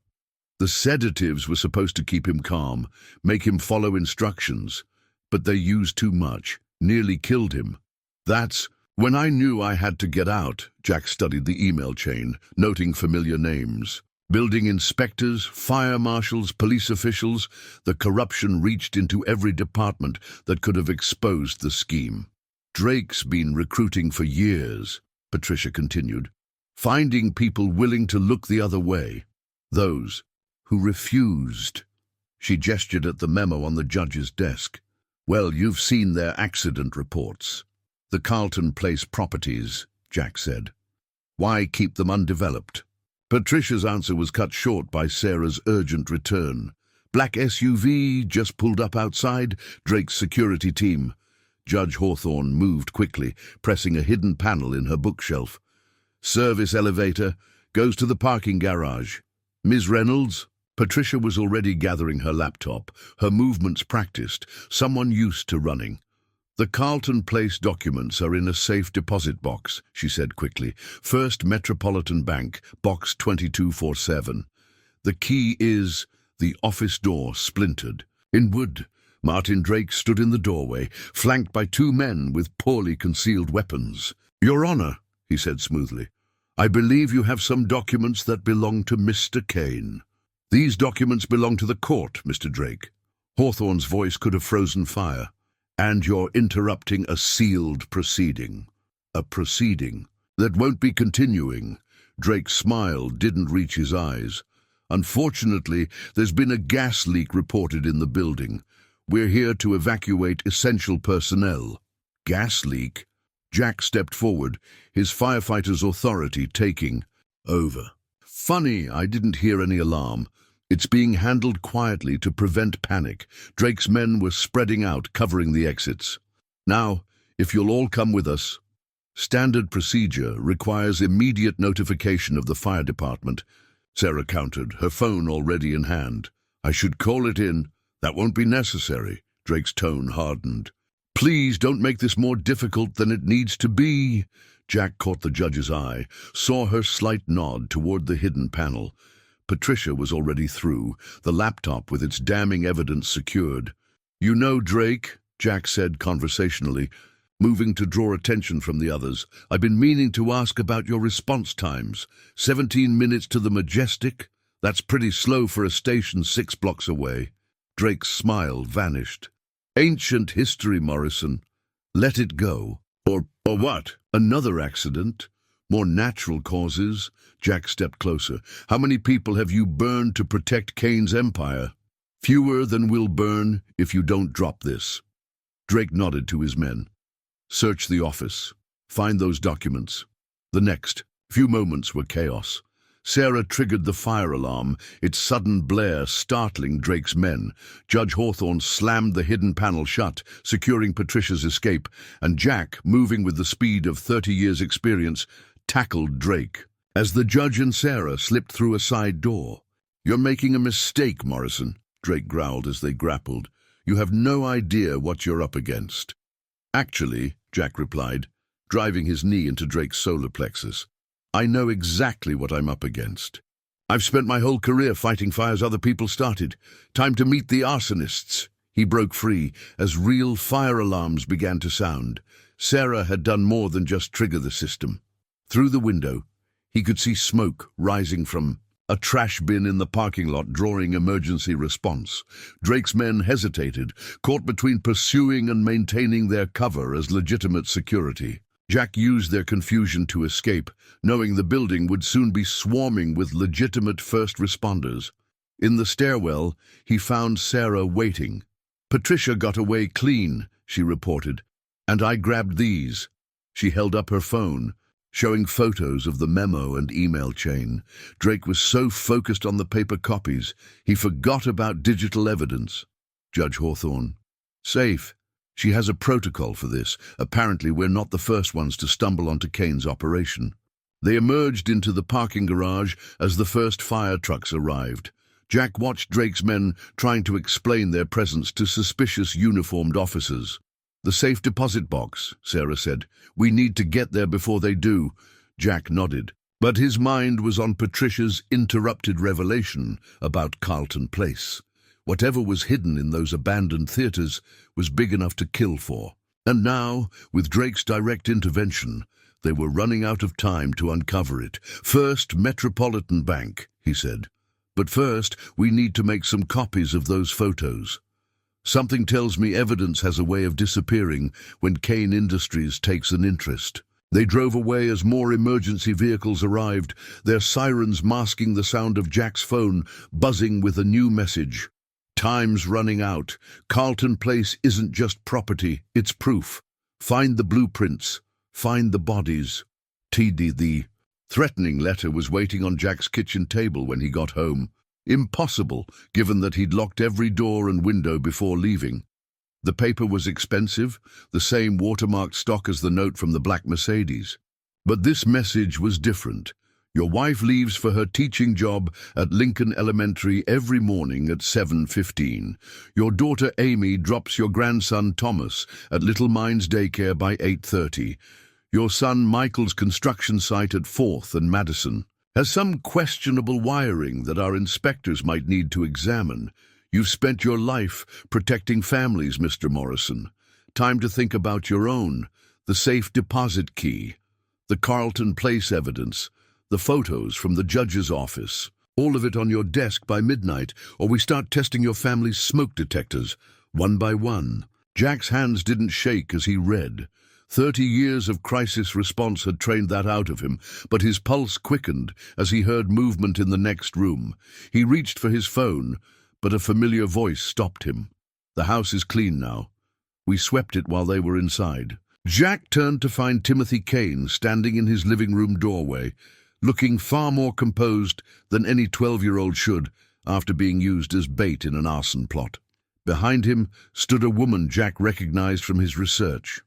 A: The sedatives were supposed to keep him calm, make him follow instructions, but they used too much, nearly killed him. That's when I knew I had to get out. Jack studied the email chain, noting familiar names. Building inspectors, fire marshals, police officials, the corruption reached into every department that could have exposed the scheme. Drake's been recruiting for years, Patricia continued, finding people willing to look the other way. Those who refused. She gestured at the memo on the judge's desk. Well, you've seen their accident reports. The Carlton Place properties, Jack said. Why keep them undeveloped? Patricia's answer was cut short by Sarah's urgent return. Black SUV just pulled up outside, Drake's security team. Judge Hawthorne moved quickly, pressing a hidden panel in her bookshelf. Service elevator goes to the parking garage. Ms. Reynolds? Patricia was already gathering her laptop, her movements practiced, someone used to running. The Carlton Place documents are in a safe deposit box, she said quickly. First Metropolitan Bank, box 2247. The key is the office door splintered. In wood, Martin Drake stood in the doorway, flanked by 2 men with poorly concealed weapons. Your Honor, he said smoothly, I believe you have some documents that belong to Mr. Kane. These documents belong to the court, Mr. Drake. Hawthorne's voice could have frozen fire. And you're interrupting a sealed proceeding. A proceeding that won't be continuing. Drake's smile didn't reach his eyes. Unfortunately, there's been a gas leak reported in the building. We're here to evacuate essential personnel. Gas leak? Jack stepped forward, his firefighter's authority taking over. Funny, I didn't hear any alarm. It's being handled quietly to prevent panic. Drake's men were spreading out, covering the exits. Now, if you'll all come with us. Standard procedure requires immediate notification of the fire department. Sarah countered, her phone already in hand. I should call it in. That won't be necessary. Drake's tone hardened. Please don't make this more difficult than it needs to be. Jack caught the judge's eye, saw her slight nod toward the hidden panel. Patricia was already through, the laptop with its damning evidence secured. You know, Drake, Jack said conversationally, moving to draw attention from the others, I've been meaning to ask about your response times. 17 minutes to the Majestic? That's pretty slow for a station 6 blocks away. Drake's smile vanished. Ancient history, Morrison. Let it go. Or what? Another accident? More natural causes? Jack stepped closer. How many people have you burned to protect Kane's empire? Fewer than will burn if you don't drop this. Drake nodded to his men. Search the office. Find those documents. The next few moments were chaos. Sarah triggered the fire alarm, its sudden blare startling Drake's men. Judge Hawthorne slammed the hidden panel shut, securing Patricia's escape, and Jack, moving with the speed of 30 years' experience, tackled Drake. As the judge and Sarah slipped through a side door. You're making a mistake, Morrison, Drake growled as they grappled. You have no idea what you're up against. Actually, Jack replied, driving his knee into Drake's solar plexus, I know exactly what I'm up against. I've spent my whole career fighting fires other people started. Time to meet the arsonists. He broke free as real fire alarms began to sound. Sarah had done more than just trigger the system. Through the window, he could see smoke rising from a trash bin in the parking lot drawing emergency response. Drake's men hesitated, caught between pursuing and maintaining their cover as legitimate security. Jack used their confusion to escape, knowing the building would soon be swarming with legitimate first responders. In the stairwell, he found Sarah waiting. Patricia got away clean, she reported, and I grabbed these. She held up her phone, showing photos of the memo and email chain. Drake was so focused on the paper copies, he forgot about digital evidence. Judge Hawthorne. Safe. She has a protocol for this. Apparently, we're not the first ones to stumble onto Kane's operation. They emerged into the parking garage as the first fire trucks arrived. Jack watched Drake's men trying to explain their presence to suspicious uniformed officers. The safe deposit box, Sarah said. We need to get there before they do. Jack nodded. But his mind was on Patricia's interrupted revelation about Carlton Place. Whatever was hidden in those abandoned theaters was big enough to kill for. And now, with Drake's direct intervention, they were running out of time to uncover it. First, Metropolitan Bank, he said. But first, we need to make some copies of those photos. Something tells me evidence has a way of disappearing when Kane Industries takes an interest. They drove away as more emergency vehicles arrived, their sirens masking the sound of Jack's phone, buzzing with a new message. Time's running out. Carlton Place isn't just property, it's proof. Find the blueprints. Find the bodies. TD. The threatening letter was waiting on Jack's kitchen table when he got home. Impossible, given that he'd locked every door and window before leaving. The paper was expensive, the same watermarked stock as the note from the black Mercedes. But this message was different. Your wife leaves for her teaching job at Lincoln Elementary every morning at 7:15. Your daughter Amy drops your grandson Thomas at Little Minds Daycare by 8:30. Your son Michael's construction site at 4th and Madison has some questionable wiring that our inspectors might need to examine. You've spent your life protecting families, Mr. Morrison. Time to think about your own. The safe deposit key, the Carlton Place evidence, the photos from the judge's office, all of it on your desk by midnight, or we start testing your family's smoke detectors, one by one. Jack's hands didn't shake as he read. 30 years of crisis response had trained that out of him, but his pulse quickened as he heard movement in the next room. He reached for his phone, but a familiar voice stopped him. The house is clean now. We swept it while they were inside. Jack turned to find Timothy Kane standing in his living room doorway, looking far more composed than any 12-year-old should after being used as bait in an arson plot. Behind him stood a woman Jack recognized from his research.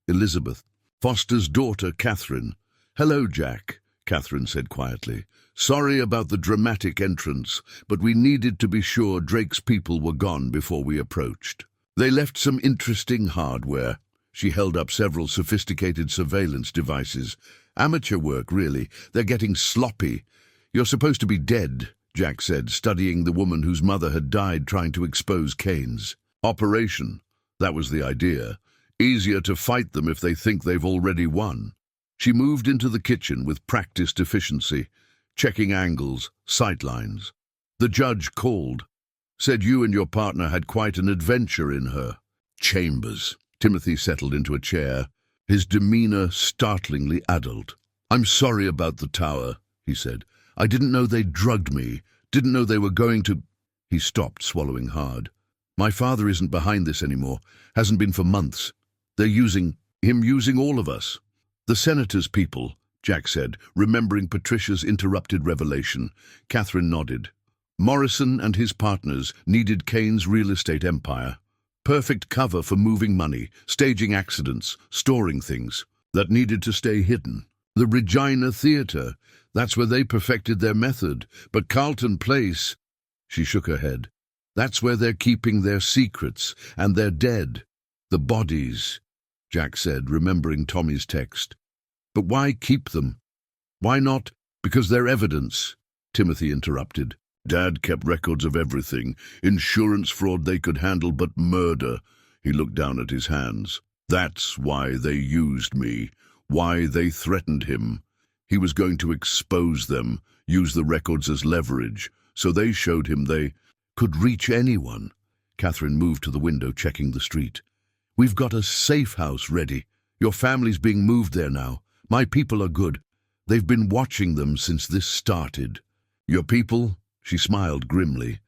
A: Elizabeth, Foster's daughter, Catherine. "Hello, Jack," Catherine said quietly. "Sorry about the dramatic entrance, but we needed to be sure Drake's people were gone before we approached." They left some interesting hardware. She held up several sophisticated surveillance devices. Amateur work, really. They're getting sloppy. You're supposed to be dead, Jack said, studying the woman whose mother had died trying to expose Kane's operation. That was the idea. Easier to fight them if they think they've already won. She moved into the kitchen with practiced efficiency, checking angles, sightlines. The judge called. Said you and your partner had quite an adventure in her chambers. Timothy settled into a chair, his demeanor startlingly adult. I'm sorry about the tower, he said. I didn't know they'd drugged me, didn't know they were going to... He stopped, swallowing hard. My father isn't behind this anymore, hasn't been for months. They're using all of us. The senator's people, Jack said, remembering Patricia's interrupted revelation. Catherine nodded. Morrison and his partners needed Kane's real estate empire. Perfect cover for moving money, staging accidents, storing things that needed to stay hidden. The Regina Theatre, that's where they perfected their method. But Carlton Place, she shook her head, that's where they're keeping their secrets, and they're dead. The bodies, Jack said, remembering Tommy's text. But why keep them? Why not? Because they're evidence, Timothy interrupted. Dad kept records of everything. Insurance fraud they could handle, but murder. He looked down at his hands. That's why they used me. Why they threatened him. He was going to expose them, use the records as leverage. So they showed him they could reach anyone. Catherine moved to the window, checking the street. We've got a safe house ready. Your family's being moved there now. My people are good. They've been watching them since this started. Your people? She smiled grimly.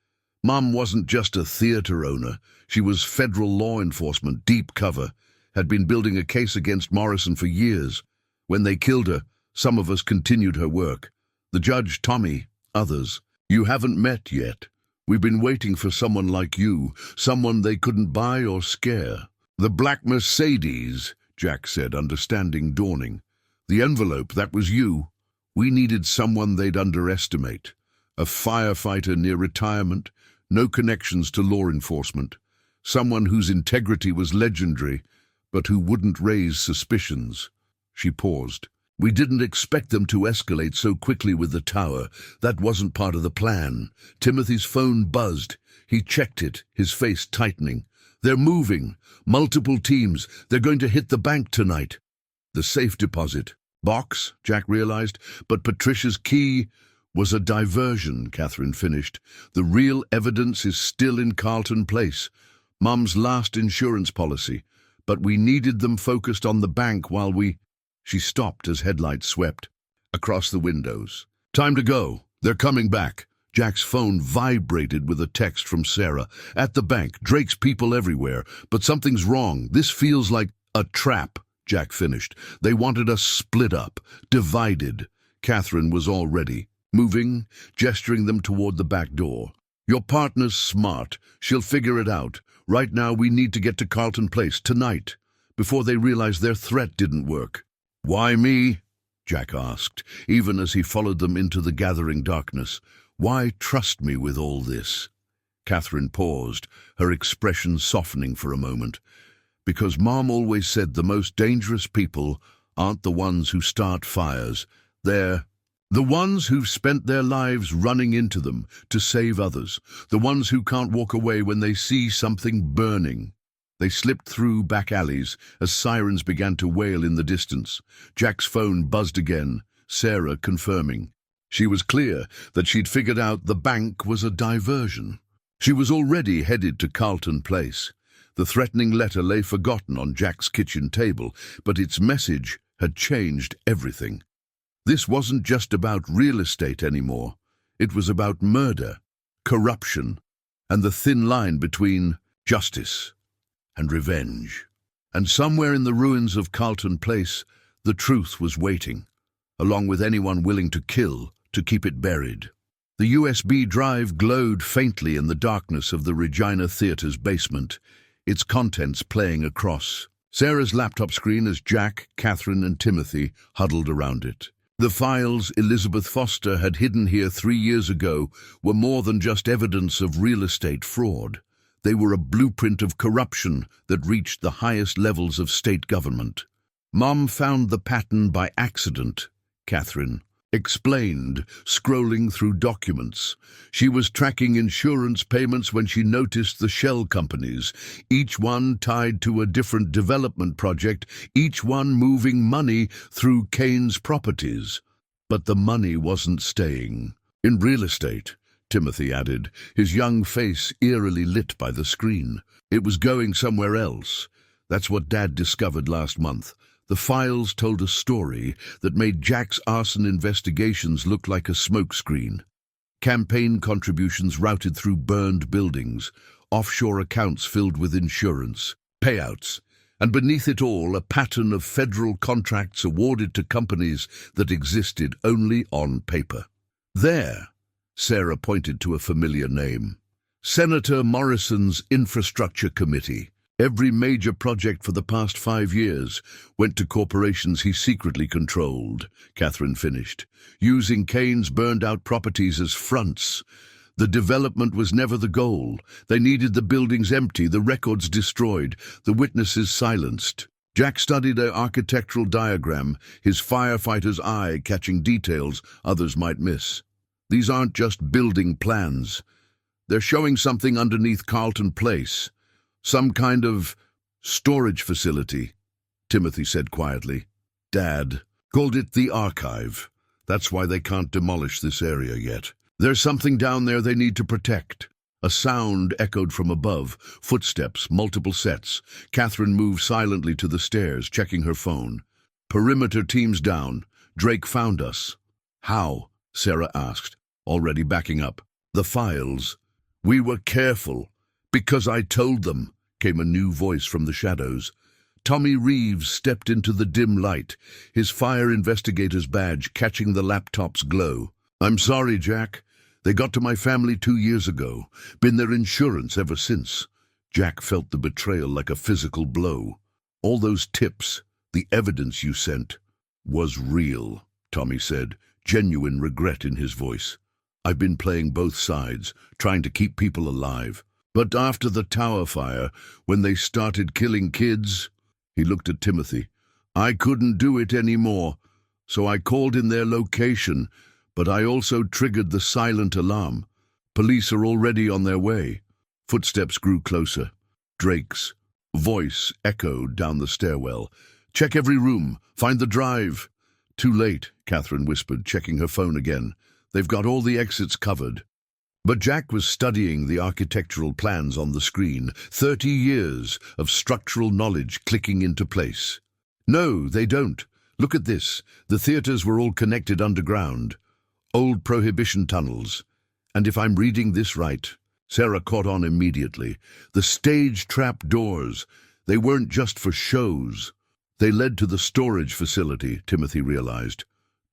A: Mom wasn't just a theater owner. She was federal law enforcement, deep cover. Had been building a case against Morrison for years. When they killed her, some of us continued her work. The judge, Tommy, others. You haven't met yet. We've been waiting for someone like you, someone they couldn't buy or scare. The black Mercedes, Jack said, understanding dawning. The envelope, that was you. We needed someone they'd underestimate. A firefighter near retirement, no connections to law enforcement. Someone whose integrity was legendary, but who wouldn't raise suspicions. She paused. We didn't expect them to escalate so quickly with the tower. That wasn't part of the plan. Timothy's phone buzzed. He checked it, his face tightening. They're moving. Multiple teams. They're going to hit the bank tonight. The safe deposit. Box, Jack realized, but Patricia's key was a diversion, Catherine finished. The real evidence is still in Carlton Place. Mum's last insurance policy. But we needed them focused on the bank while we... She stopped as headlights swept across the windows. Time to go. They're coming back. Jack's phone vibrated with a text from Sarah. At the bank, Drake's people everywhere. But something's wrong. This feels like a trap, Jack finished. They wanted us split up, divided. Catherine was all ready. Moving, gesturing them toward the back door. Your partner's smart. She'll figure it out. Right now we need to get to Carlton Place, tonight, before they realize their threat didn't work. Why me? Jack asked, even as he followed them into the gathering darkness. Why trust me with all this? Catherine paused, her expression softening for a moment. Because Mom always said the most dangerous people aren't the ones who start fires. They're the ones who've spent their lives running into them to save others, the ones who can't walk away when they see something burning. They slipped through back alleys as sirens began to wail in the distance. Jack's phone buzzed again, Sarah confirming. She was clear that she'd figured out the bank was a diversion. She was already headed to Carlton Place. The threatening letter lay forgotten on Jack's kitchen table, but its message had changed everything. This wasn't just about real estate anymore. It was about murder, corruption, and the thin line between justice and revenge. And somewhere in the ruins of Carlton Place, the truth was waiting, along with anyone willing to kill to keep it buried. The USB drive glowed faintly in the darkness of the Regina Theatre's basement, its contents playing across Sarah's laptop screen as Jack, Catherine, and Timothy huddled around it. The files Elizabeth Foster had hidden here 3 years ago were more than just evidence of real estate fraud. They were a blueprint of corruption that reached the highest levels of state government. Mom found the pattern by accident, Catherine explained, scrolling through documents. She was tracking insurance payments when she noticed the shell companies, each one tied to a different development project, each one moving money through Kane's properties. But the money wasn't staying. In real estate, Timothy added, his young face eerily lit by the screen. It was going somewhere else. That's what Dad discovered last month. The files told a story that made Jack's arson investigations look like a smokescreen. Campaign contributions routed through burned buildings, offshore accounts filled with insurance, payouts, and beneath it all a pattern of federal contracts awarded to companies that existed only on paper. There, Sarah pointed to a familiar name. Senator Morrison's Infrastructure Committee. Every major project for the past 5 years went to corporations he secretly controlled, Catherine finished, using Kane's burned-out properties as fronts. The development was never the goal. They needed the buildings empty, the records destroyed, the witnesses silenced. Jack studied an architectural diagram, his firefighter's eye catching details others might miss. These aren't just building plans. They're showing something underneath Carlton Place. Some kind of storage facility, Timothy said quietly. Dad called it the archive. That's why they can't demolish this area yet. There's something down there they need to protect. A sound echoed from above, footsteps, multiple sets. Catherine moved silently to the stairs, checking her phone. Perimeter teams down. Drake found us. How? Sarah asked, already backing up. The files. We were careful. Because I told them, came a new voice from the shadows. Tommy Reeves stepped into the dim light, his fire investigator's badge catching the laptop's glow. I'm sorry, Jack. They got to my family 2 years ago. Been their insurance ever since. Jack felt the betrayal like a physical blow. All those tips, the evidence you sent, was real, Tommy said, genuine regret in his voice. I've been playing both sides, trying to keep people alive. But after the tower fire, when they started killing kids, he looked at Timothy. I couldn't do it anymore, so I called in their location, but I also triggered the silent alarm. Police are already on their way. Footsteps grew closer. Drake's voice echoed down the stairwell. Check every room. Find the drive. Too late, Catherine whispered, checking her phone again. They've got all the exits covered. But Jack was studying the architectural plans on the screen, 30 years of structural knowledge clicking into place. No, they don't. Look at this. The theaters were all connected underground. Old prohibition tunnels. And if I'm reading this right, Sarah caught on immediately. The stage trap doors. They weren't just for shows. They led to the storage facility, Timothy realized.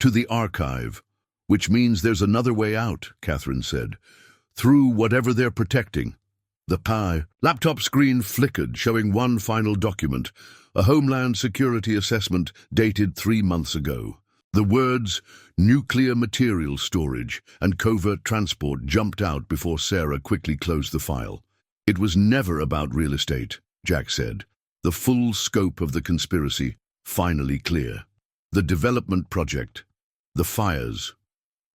A: To the archive. Which means there's another way out, Catherine said. Through whatever they're protecting. The laptop screen flickered, showing one final document, a Homeland Security assessment dated 3 months ago. The words, nuclear material storage and covert transport jumped out before Sarah quickly closed the file. It was never about real estate, Jack said. The full scope of the conspiracy, finally clear. The development project, the fires,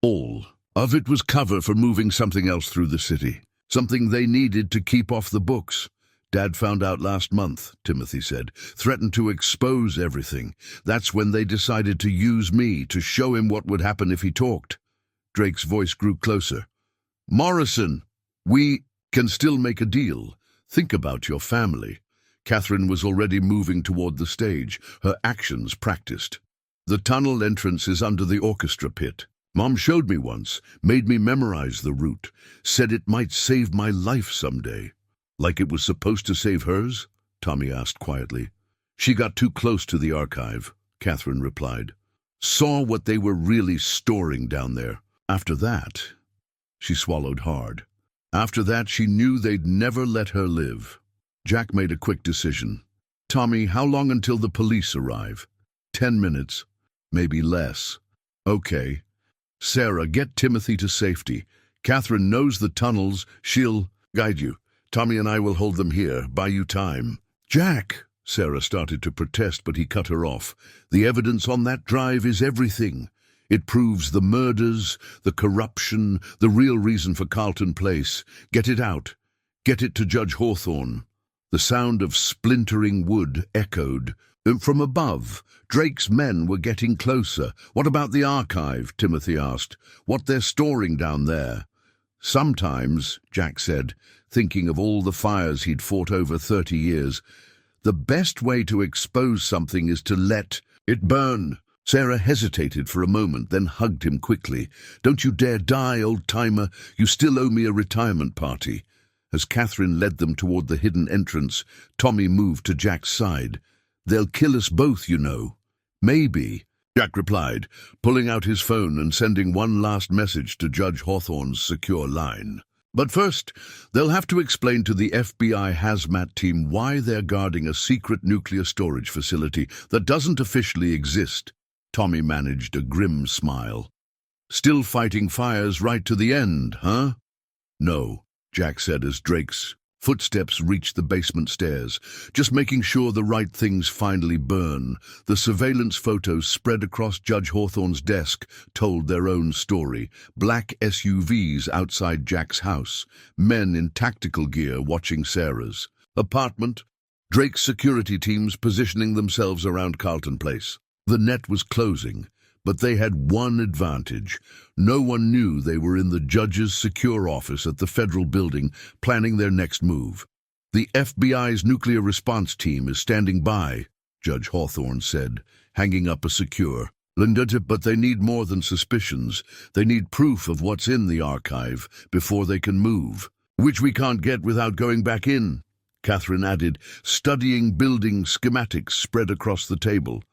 A: all of it was cover for moving something else through the city, something they needed to keep off the books. Dad found out last month, Timothy said, threatened to expose everything. That's when they decided to use me to show him what would happen if he talked. Drake's voice grew closer. Morrison, we can still make a deal. Think about your family. Catherine was already moving toward the stage, her actions practiced. The tunnel entrance is under the orchestra pit. Mom showed me once, made me memorize the route, said it might save my life someday. Like it was supposed to save hers? Tommy asked quietly. She got too close to the archive, Catherine replied. Saw what they were really storing down there. After that, she swallowed hard. After that, she knew they'd never let her live. Jack made a quick decision. Tommy, how long until the police arrive? 10 minutes, maybe less. Okay. Sarah, get Timothy to safety. Catherine knows the tunnels. She'll guide you. Tommy and I will hold them here, buy you time. Jack! Sarah started to protest, but he cut her off. The evidence on that drive is everything. It proves the murders, the corruption, the real reason for Carlton Place. Get it out. Get it to Judge Hawthorne. The sound of splintering wood echoed. From above, Drake's men were getting closer. What about the archive? Timothy asked. What they're storing down there? Sometimes, Jack said, thinking of all the fires he'd fought over 30 years, the best way to expose something is to let it burn. Sarah hesitated for a moment, then hugged him quickly. Don't you dare die, old-timer. You still owe me a retirement party. As Catherine led them toward the hidden entrance, Tommy moved to Jack's side. They'll kill us both, you know. Maybe, Jack replied, pulling out his phone and sending one last message to Judge Hawthorne's secure line. But first, they'll have to explain to the FBI hazmat team why they're guarding a secret nuclear storage facility that doesn't officially exist. Tommy managed a grim smile. Still fighting fires right to the end, huh? No, Jack said as Drake's footsteps reached the basement stairs, just making sure the right things finally burn. The surveillance photos spread across Judge Hawthorne's desk told their own story. Black SUVs outside Jack's house, men in tactical gear watching Sarah's apartment, Drake's security teams positioning themselves around Carlton Place. The net was closing, but they had one advantage. No one knew they were in the judge's secure office at the federal building, planning their next move. The FBI's nuclear response team is standing by, Judge Hawthorne said, hanging up a secure. But they need more than suspicions. They need proof of what's in the archive before they can move, which we can't get without going back in, Catherine added, studying building schematics spread across the table.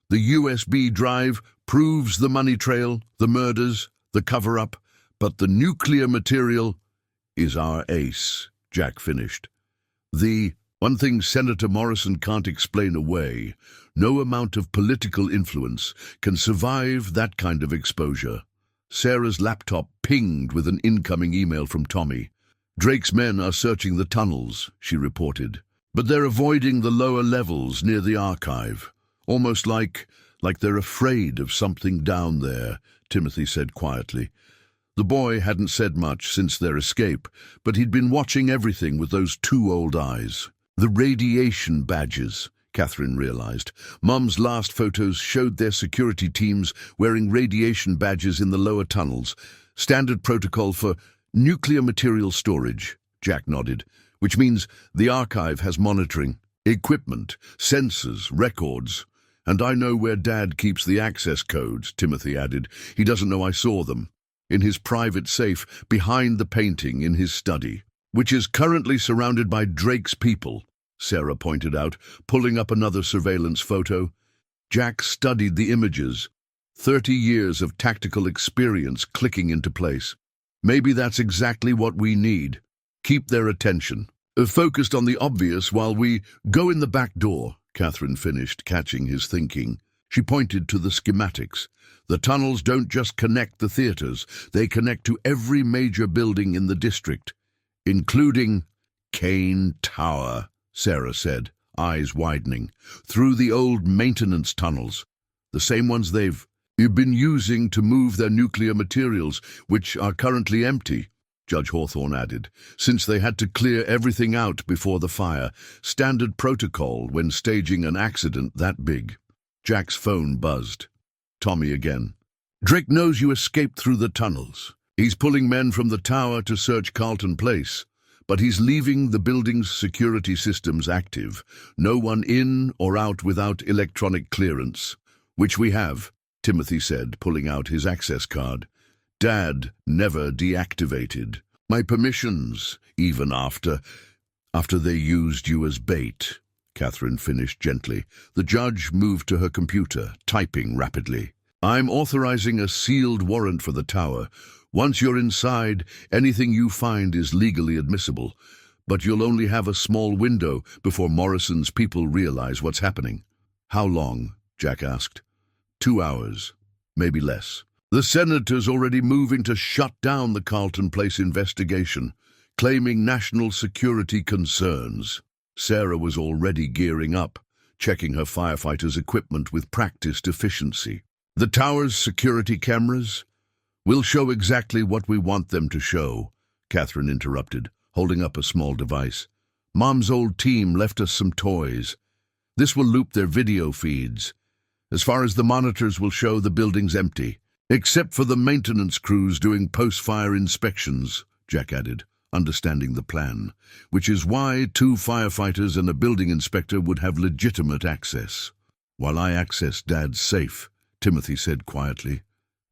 A: The USB drive proves the money trail, the murders, the cover-up, but the nuclear material is our ace, Jack finished. The one thing Senator Morrison can't explain away, no amount of political influence can survive that kind of exposure. Sarah's laptop pinged with an incoming email from Tommy. Drake's men are searching the tunnels, she reported, but they're avoiding the lower levels near the archive. Almost like they're afraid of something down there, Timothy said quietly. The boy hadn't said much since their escape, but he'd been watching everything with those two old eyes. The radiation badges, Catherine realized. Mum's last photos showed their security teams wearing radiation badges in the lower tunnels. Standard protocol for nuclear material storage, Jack nodded, which means the archive has monitoring, equipment, sensors, records. And I know where Dad keeps the access codes, Timothy added. He doesn't know I saw them. In his private safe, behind the painting in his study, which is currently surrounded by Drake's people, Sarah pointed out, pulling up another surveillance photo. Jack studied the images, 30 years of tactical experience clicking into place. Maybe that's exactly what we need. Keep their attention. Focused on the obvious while we go in the back door, Catherine finished, catching his thinking. She pointed to the schematics. The tunnels don't just connect the theaters, they connect to every major building in the district, including Kane Tower, Sarah said, eyes widening, through the old maintenance tunnels, the same ones they've been using to move their nuclear materials, which are currently empty, Judge Hawthorne added, since they had to clear everything out before the fire, standard protocol when staging an accident that big. Jack's phone buzzed. Tommy again. Drake knows you escaped through the tunnels. He's pulling men from the tower to search Carlton Place, but he's leaving the building's security systems active. No one in or out without electronic clearance, which we have, Timothy said, pulling out his access card. Dad never deactivated my permissions, even after they used you as bait, Catherine finished gently. The judge moved to her computer, typing rapidly. I'm authorizing a sealed warrant for the tower. Once you're inside, anything you find is legally admissible, but you'll only have a small window before Morrison's people realize what's happening. How long? Jack asked. 2 hours, maybe less. The senator's already moving to shut down the Carlton Place investigation, claiming national security concerns. Sarah was already gearing up, checking her firefighters' equipment with practiced efficiency. The tower's security cameras will show exactly what we want them to show, Catherine interrupted, holding up a small device. Mom's old team left us some toys. This will loop their video feeds. As far as the monitors will show, the building's empty, except for the maintenance crews doing post-fire inspections, Jack added, understanding the plan, which is why 2 firefighters and a building inspector would have legitimate access. While I access Dad's safe, Timothy said quietly.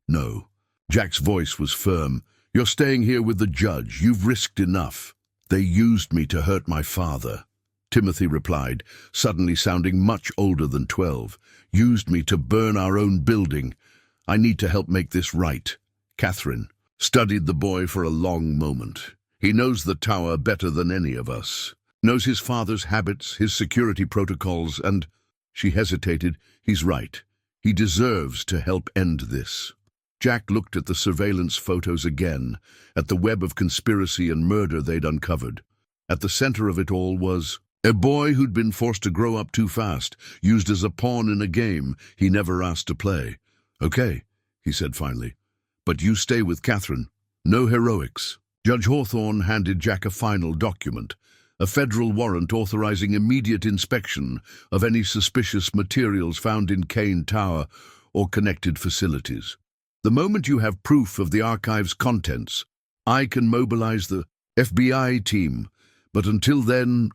A: No. Jack's voice was firm. You're staying here with the judge. You've risked enough. They used me to hurt my father, Timothy replied, suddenly sounding much older than 12. Used me to burn our own building. I need to help make this right. Catherine studied the boy for a long moment. He knows the tower better than any of us. Knows his father's habits, his security protocols, and... She hesitated. He's right. He deserves to help end this. Jack looked at the surveillance photos again, at the web of conspiracy and murder they'd uncovered. At the center of it all was a boy who'd been forced to grow up too fast, used as a pawn in a game he never asked to play. Okay, he said finally, but you stay with Catherine. No heroics. Judge Hawthorne handed Jack a final document, a federal warrant authorizing immediate inspection of any suspicious materials found in Kane Tower or connected facilities. The moment you have proof of the archive's contents, I can mobilize the FBI team, but until then,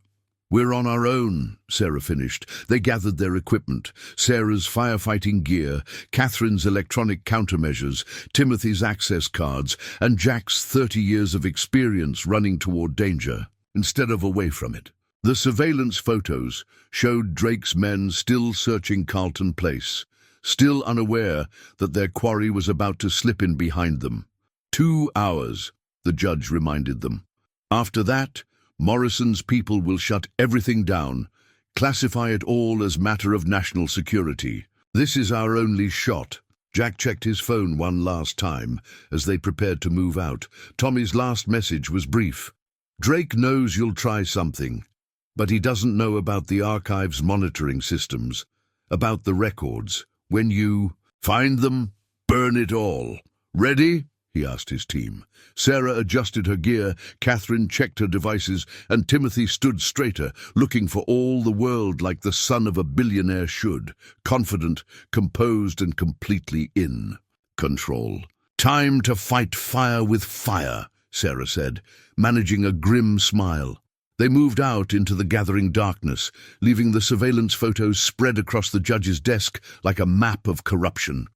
A: we're on our own, Sarah finished. They gathered their equipment, Sarah's firefighting gear, Catherine's electronic countermeasures, Timothy's access cards, and Jack's 30 years of experience running toward danger, instead of away from it. The surveillance photos showed Drake's men still searching Carlton Place, still unaware that their quarry was about to slip in behind them. 2 hours, the judge reminded them. After that, Morrison's people will shut everything down, classify it all as matter of national security. This is our only shot. Jack checked his phone one last time as they prepared to move out. Tommy's last message was brief. Drake knows you'll try something, but he doesn't know about the archive's monitoring systems, about the records. When you find them, burn it all. Ready? He asked his team. Sarah adjusted her gear, Catherine checked her devices, and Timothy stood straighter, looking for all the world like the son of a billionaire should, confident, composed, and completely in control. Time to fight fire with fire, Sarah said, managing a grim smile. They moved out into the gathering darkness, leaving the surveillance photos spread across the judge's desk like a map of corruption.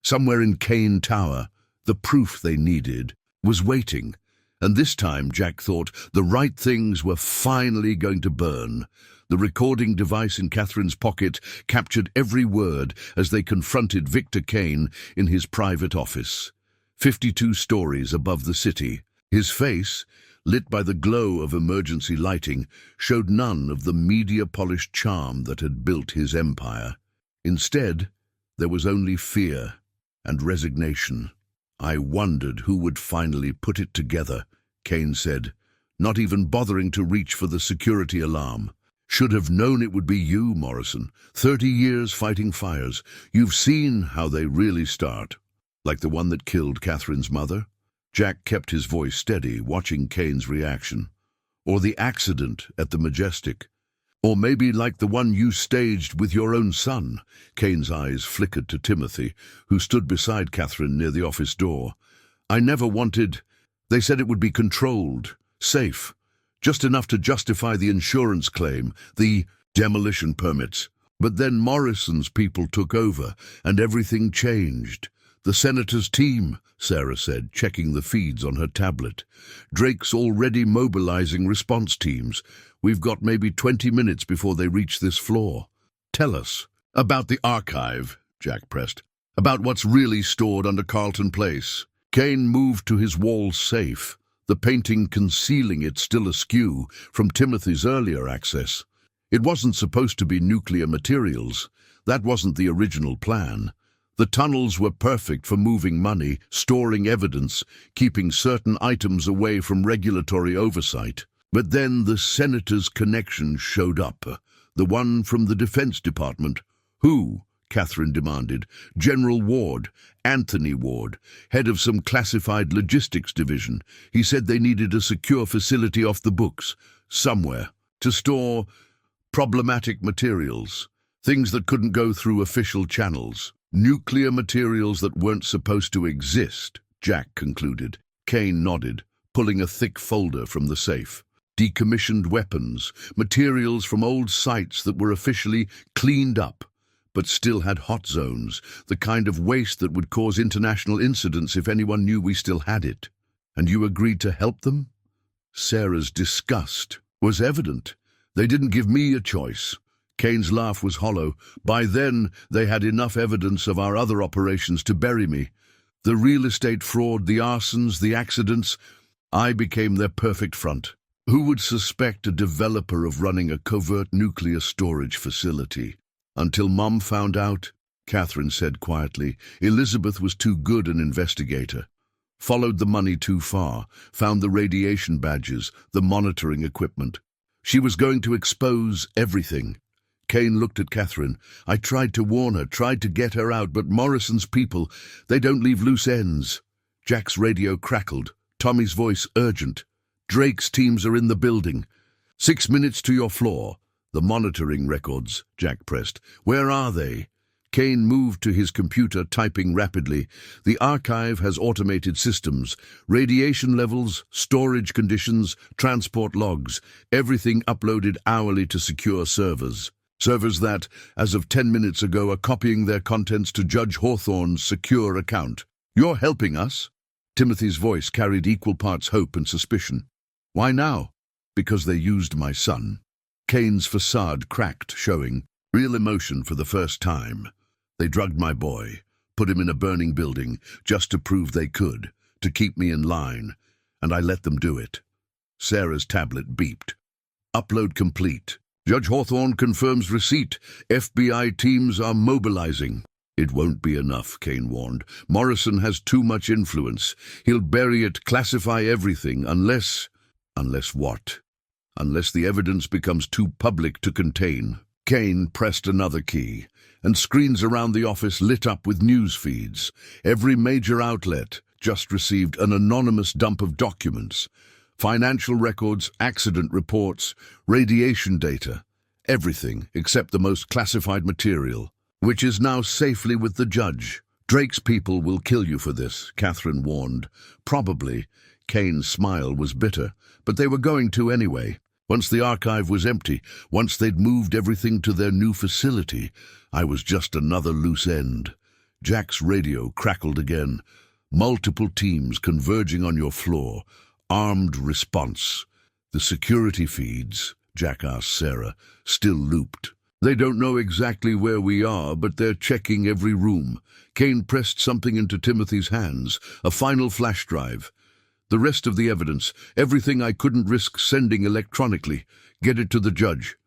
A: Somewhere in Kane Tower, the proof they needed was waiting, and this time, Jack thought, the right things were finally going to burn. The recording device in Catherine's pocket captured every word as they confronted Victor Kane in his private office. 52 stories above the city. His face, lit by the glow of emergency lighting, showed none of the media-polished charm that had built his empire. Instead, there was only fear and resignation. I wondered who would finally put it together, Kane said, not even bothering to reach for the security alarm. Should have known it would be you, Morrison. 30 years fighting fires. You've seen how they really start. Like the one that killed Catherine's mother? Jack kept his voice steady, watching Kane's reaction. Or the accident at the Majestic. Or maybe like the one you staged with your own son. Kane's eyes flickered to Timothy, who stood beside Catherine near the office door. I never wanted... They said it would be controlled, safe, just enough to justify the insurance claim, the demolition permits. But then Morrison's people took over, and everything changed. The senator's team, Sarah said, checking the feeds on her tablet. Drake's already mobilizing response teams. We've got maybe 20 minutes before they reach this floor. Tell us. About the archive, Jack pressed. About what's really stored under Carlton Place. Kane moved to his wall safe, the painting concealing it still askew from Timothy's earlier access. It wasn't supposed to be nuclear materials. That wasn't the original plan. The tunnels were perfect for moving money, storing evidence, keeping certain items away from regulatory oversight. But then the senator's connection showed up, the one from the Defense Department. Who? Catherine demanded. General Ward, Anthony Ward, head of some classified logistics division. He said they needed a secure facility off the books, somewhere, to store problematic materials, things that couldn't go through official channels. Nuclear materials that weren't supposed to exist, Jack concluded. Kane nodded, pulling a thick folder from the safe. Decommissioned weapons, materials from old sites that were officially cleaned up, but still had hot zones, the kind of waste that would cause international incidents if anyone knew we still had it. And you agreed to help them? Sarah's disgust was evident. They didn't give me a choice. Kane's laugh was hollow. By then, they had enough evidence of our other operations to bury me. The real estate fraud, the arsons, the accidents. I became their perfect front. Who would suspect a developer of running a covert nuclear storage facility? Until Mom found out, Catherine said quietly. Elizabeth was too good an investigator. Followed the money too far, found the radiation badges, the monitoring equipment. She was going to expose everything. Kane looked at Catherine. I tried to warn her, tried to get her out, but Morrison's people, they don't leave loose ends. Jack's radio crackled, Tommy's voice urgent. Drake's teams are in the building. 6 minutes to your floor. The monitoring records, Jack pressed. Where are they? Kane moved to his computer, typing rapidly. The archive has automated systems, radiation levels, storage conditions, transport logs, everything uploaded hourly to secure servers. Servers that, as of 10 minutes ago, are copying their contents to Judge Hawthorne's secure account. You're helping us? Timothy's voice carried equal parts hope and suspicion. Why now? Because they used my son. Kane's facade cracked, showing real emotion for the first time. They drugged my boy, put him in a burning building, just to prove they could, to keep me in line, and I let them do it. Sarah's tablet beeped. Upload complete. Judge Hawthorne confirms receipt. FBI teams are mobilizing. It won't be enough, Kane warned. Morrison has too much influence. He'll bury it, classify everything, unless... Unless what? Unless the evidence becomes too public to contain. Kane pressed another key, and screens around the office lit up with news feeds. Every major outlet just received an anonymous dump of documents. Financial records, accident reports, radiation data. Everything except the most classified material, which is now safely with the judge. Drake's people will kill you for this, Catherine warned. Probably. Kane's smile was bitter, but they were going to anyway. Once the archive was empty, once they'd moved everything to their new facility, I was just another loose end. Jack's radio crackled again. Multiple teams converging on your floor. Armed response. The security feeds, Jack asked Sarah, still looped. They don't know exactly where we are, but they're checking every room. Kane pressed something into Timothy's hands, a final flash drive. The rest of the evidence, everything I couldn't risk sending electronically, get it to the judge.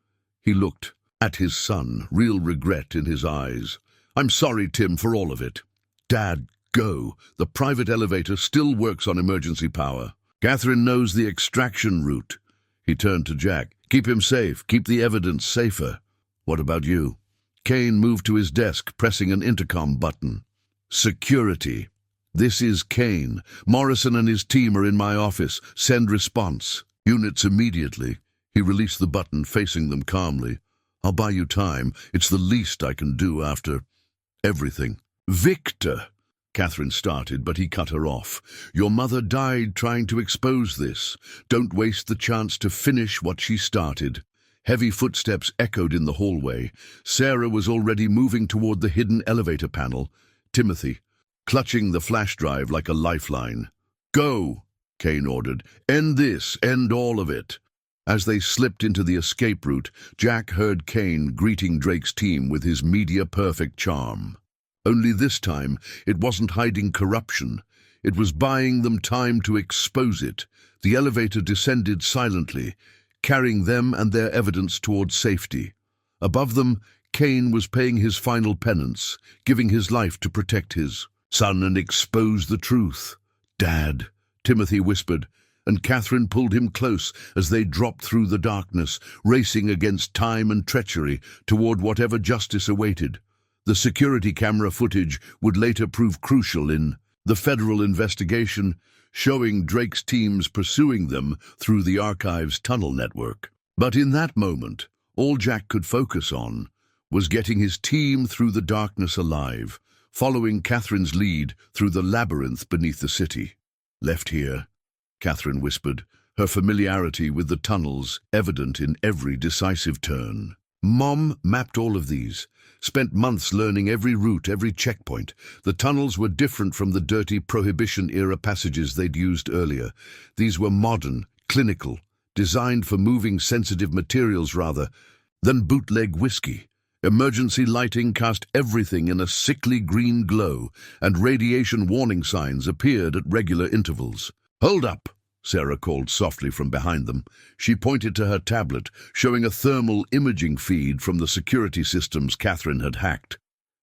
A: He looked at his son, real regret in his eyes. I'm sorry, Tim, for all of it. Dad, go. The private elevator still works on emergency power. Catherine knows the extraction route. He turned to Jack. Keep him safe. Keep the evidence safer. What about you? Kane moved to his desk, pressing an intercom button. Security. This is Kane. Morrison and his team are in my office. Send response. Units immediately. He released the button, facing them calmly. I'll buy you time. It's the least I can do after everything. Victor, Catherine started, but he cut her off. Your mother died trying to expose this. Don't waste the chance to finish what she started. Heavy footsteps echoed in the hallway. Sarah was already moving toward the hidden elevator panel. Timothy, clutching the flash drive like a lifeline. Go, Kane ordered. End this, end all of it. As they slipped into the escape route, Jack heard Kane greeting Drake's team with his media-perfect charm. Only this time, it wasn't hiding corruption. It was buying them time to expose it. The elevator descended silently, carrying them and their evidence toward safety. Above them, Kane was paying his final penance, giving his life to protect his son and expose the truth. "Dad," Timothy whispered, and Catherine pulled him close as they dropped through the darkness, racing against time and treachery toward whatever justice awaited. The security camera footage would later prove crucial in the federal investigation, showing Drake's teams pursuing them through the archive's tunnel network. But in that moment, all Jack could focus on was getting his team through the darkness alive, following Catherine's lead through the labyrinth beneath the city. "Left here," Catherine whispered, her familiarity with the tunnels evident in every decisive turn. Mom mapped all of these, spent months learning every route, every checkpoint. The tunnels were different from the dirty Prohibition-era passages they'd used earlier. These were modern, clinical, designed for moving sensitive materials rather than bootleg whiskey. Emergency lighting cast everything in a sickly green glow, and radiation warning signs appeared at regular intervals. "Hold up," Sarah called softly from behind them. She pointed to her tablet, showing a thermal imaging feed from the security systems Catherine had hacked.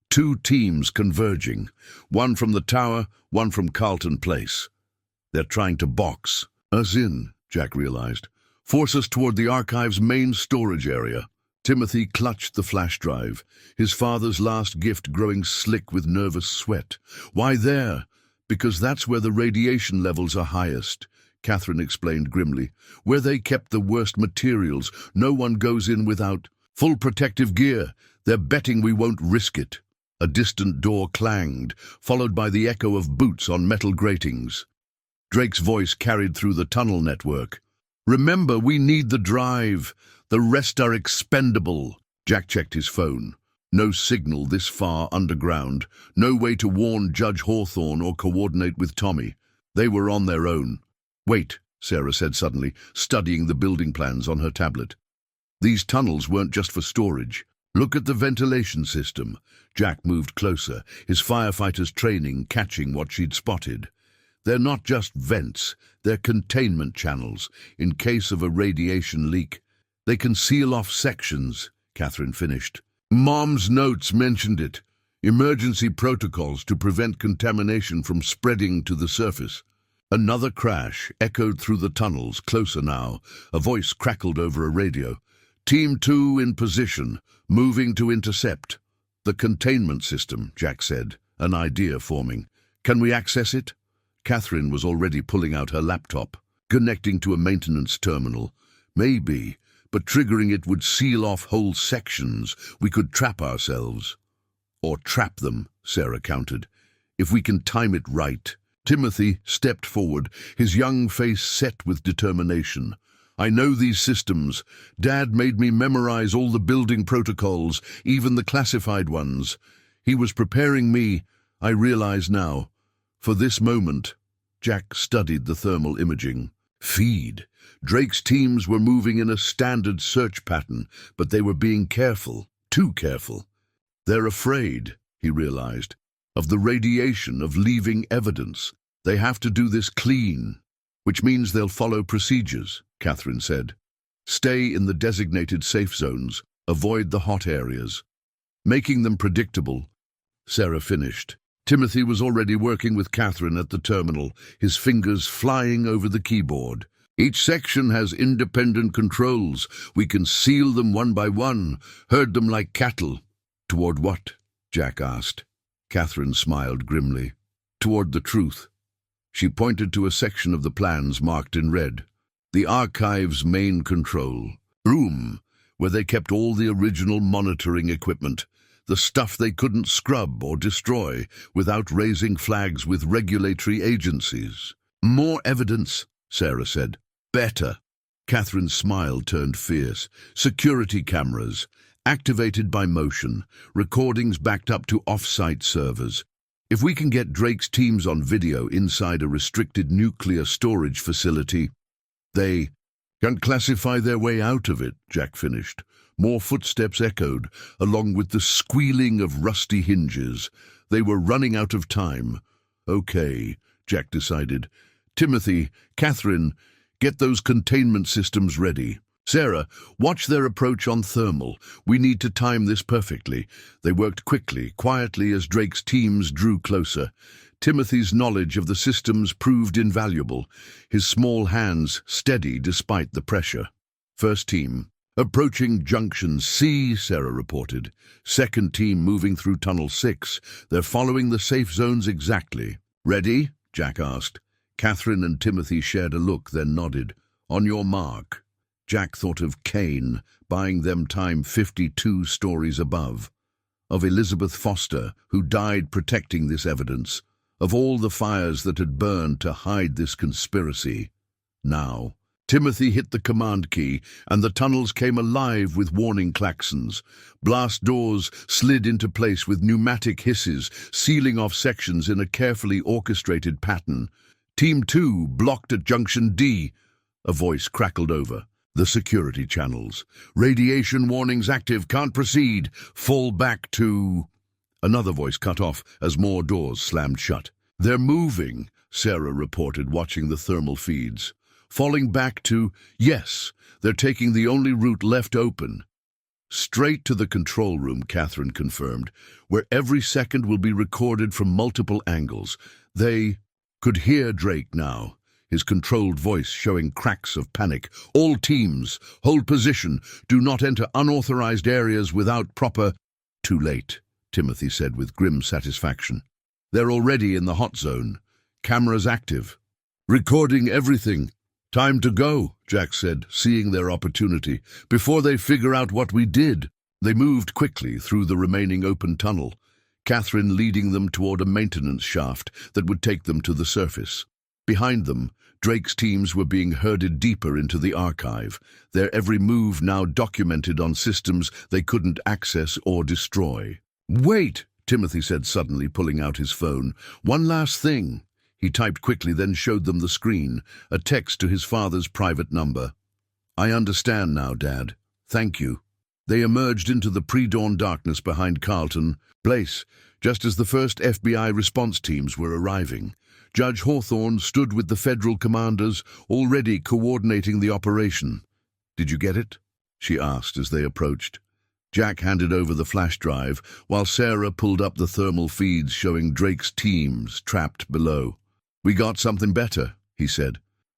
A: Two teams converging, one from the tower, one from Carlton Place. "They're trying to box us in," Jack realized. "Force us toward the archive's main storage area." Timothy clutched the flash drive, his father's last gift growing slick with nervous sweat. "Why there?" "Because that's where the radiation levels are highest," Catherine explained grimly. "Where they kept the worst materials. No one goes in without full protective gear. They're betting we won't risk it." A distant door clanged, followed by the echo of boots on metal gratings. Drake's voice carried through the tunnel network. "Remember, we need the drive. The rest are expendable." Jack checked his phone. No signal this far underground, no way to warn Judge Hawthorne or coordinate with Tommy. They were on their own. "Wait," Sarah said suddenly, studying the building plans on her tablet. "These tunnels weren't just for storage. Look at the ventilation system." Jack moved closer, his firefighters' training catching what she'd spotted. "They're not just vents, they're containment channels, in case of a radiation leak. They can seal off sections," Catherine finished. "Mom's notes mentioned it. Emergency protocols to prevent contamination from spreading to the surface." Another crash echoed through the tunnels, closer now. A voice crackled over a radio. "Team 2 in position, moving to intercept." "The containment system," Jack said, an idea forming. "Can we access it?" Catherine was already pulling out her laptop, connecting to a maintenance terminal. "Maybe, but triggering it would seal off whole sections. We could trap ourselves." "Or trap them," Sarah countered, "if we can time it right." Timothy stepped forward, his young face set with determination. "I know these systems. Dad made me memorize all the building protocols, even the classified ones. He was preparing me, I realize now, for this moment." Jack studied the thermal imaging. Feed. Drake's teams were moving in a standard search pattern, but they were being careful, too careful. "They're afraid," he realized, "of the radiation, of leaving evidence. They have to do this clean, which means they'll follow procedures," Catherine said. "Stay in the designated safe zones, avoid the hot areas. Making them predictable," Sarah finished. Timothy was already working with Catherine at the terminal, his fingers flying over the keyboard. "Each section has independent controls. We can seal them one by one, herd them like cattle." "Toward what?" Jack asked. Catherine smiled grimly. "Toward the truth." She pointed to a section of the plans marked in red. "The archive's main control room, where they kept all the original monitoring equipment, the stuff they couldn't scrub or destroy without raising flags with regulatory agencies." "More evidence," Sarah said. "Better." Catherine's smile turned fierce. "Security cameras, activated by motion, recordings backed up to off-site servers. If we can get Drake's teams on video inside a restricted nuclear storage facility, they can classify their way out of it," Jack finished. More footsteps echoed, along with the squealing of rusty hinges. They were running out of time. "Okay," Jack decided. "Timothy, Catherine, get those containment systems ready. Sarah, watch their approach on thermal. We need to time this perfectly. They worked quickly, quietly as Drake's teams drew closer. Timothy's knowledge of the systems proved invaluable, his small hands steady despite the pressure. First team, approaching Junction C, Sarah reported. Second team moving through Tunnel 6. They're following the safe zones exactly. Ready? Jack asked. Catherine and Timothy shared a look, then nodded. On your mark. Jack thought of Kane, buying them time 52 stories above. Of Elizabeth Foster, who died protecting this evidence. Of all the fires that had burned to hide this conspiracy. Now, Timothy hit the command key, and the tunnels came alive with warning klaxons. Blast doors slid into place with pneumatic hisses, sealing off sections in a carefully orchestrated pattern. Team 2 blocked at Junction D. A voice crackled over. The security channels. Radiation warnings active, can't proceed. Fall back to... Another voice cut off as more doors slammed shut. They're moving, Sarah reported, watching the thermal feeds. Falling back to, yes, they're taking the only route left open. Straight to the control room, Catherine confirmed, where every second will be recorded from multiple angles. They could hear Drake now, his controlled voice showing cracks of panic. All teams, hold position, do not enter unauthorized areas without proper... Too late, Timothy said with grim satisfaction. They're already in the hot zone. Cameras active. Recording everything. Time to go, Jack said, seeing their opportunity. Before they figure out what we did. They moved quickly through the remaining open tunnel, Catherine leading them toward a maintenance shaft that would take them to the surface. Behind them, Drake's teams were being herded deeper into the archive, their every move now documented on systems they couldn't access or destroy. Wait, Timothy said suddenly, pulling out his phone. One last thing. He typed quickly, then showed them the screen, a text to his father's private number. I understand now, Dad. Thank you. They emerged into the pre-dawn darkness behind Carlton Place, just as the first FBI response teams were arriving. Judge Hawthorne stood with the federal commanders, already coordinating the operation. Did you get it? She asked as they approached. Jack handed over the flash drive, while Sarah pulled up the thermal feeds showing Drake's teams trapped below. We got something better, he said.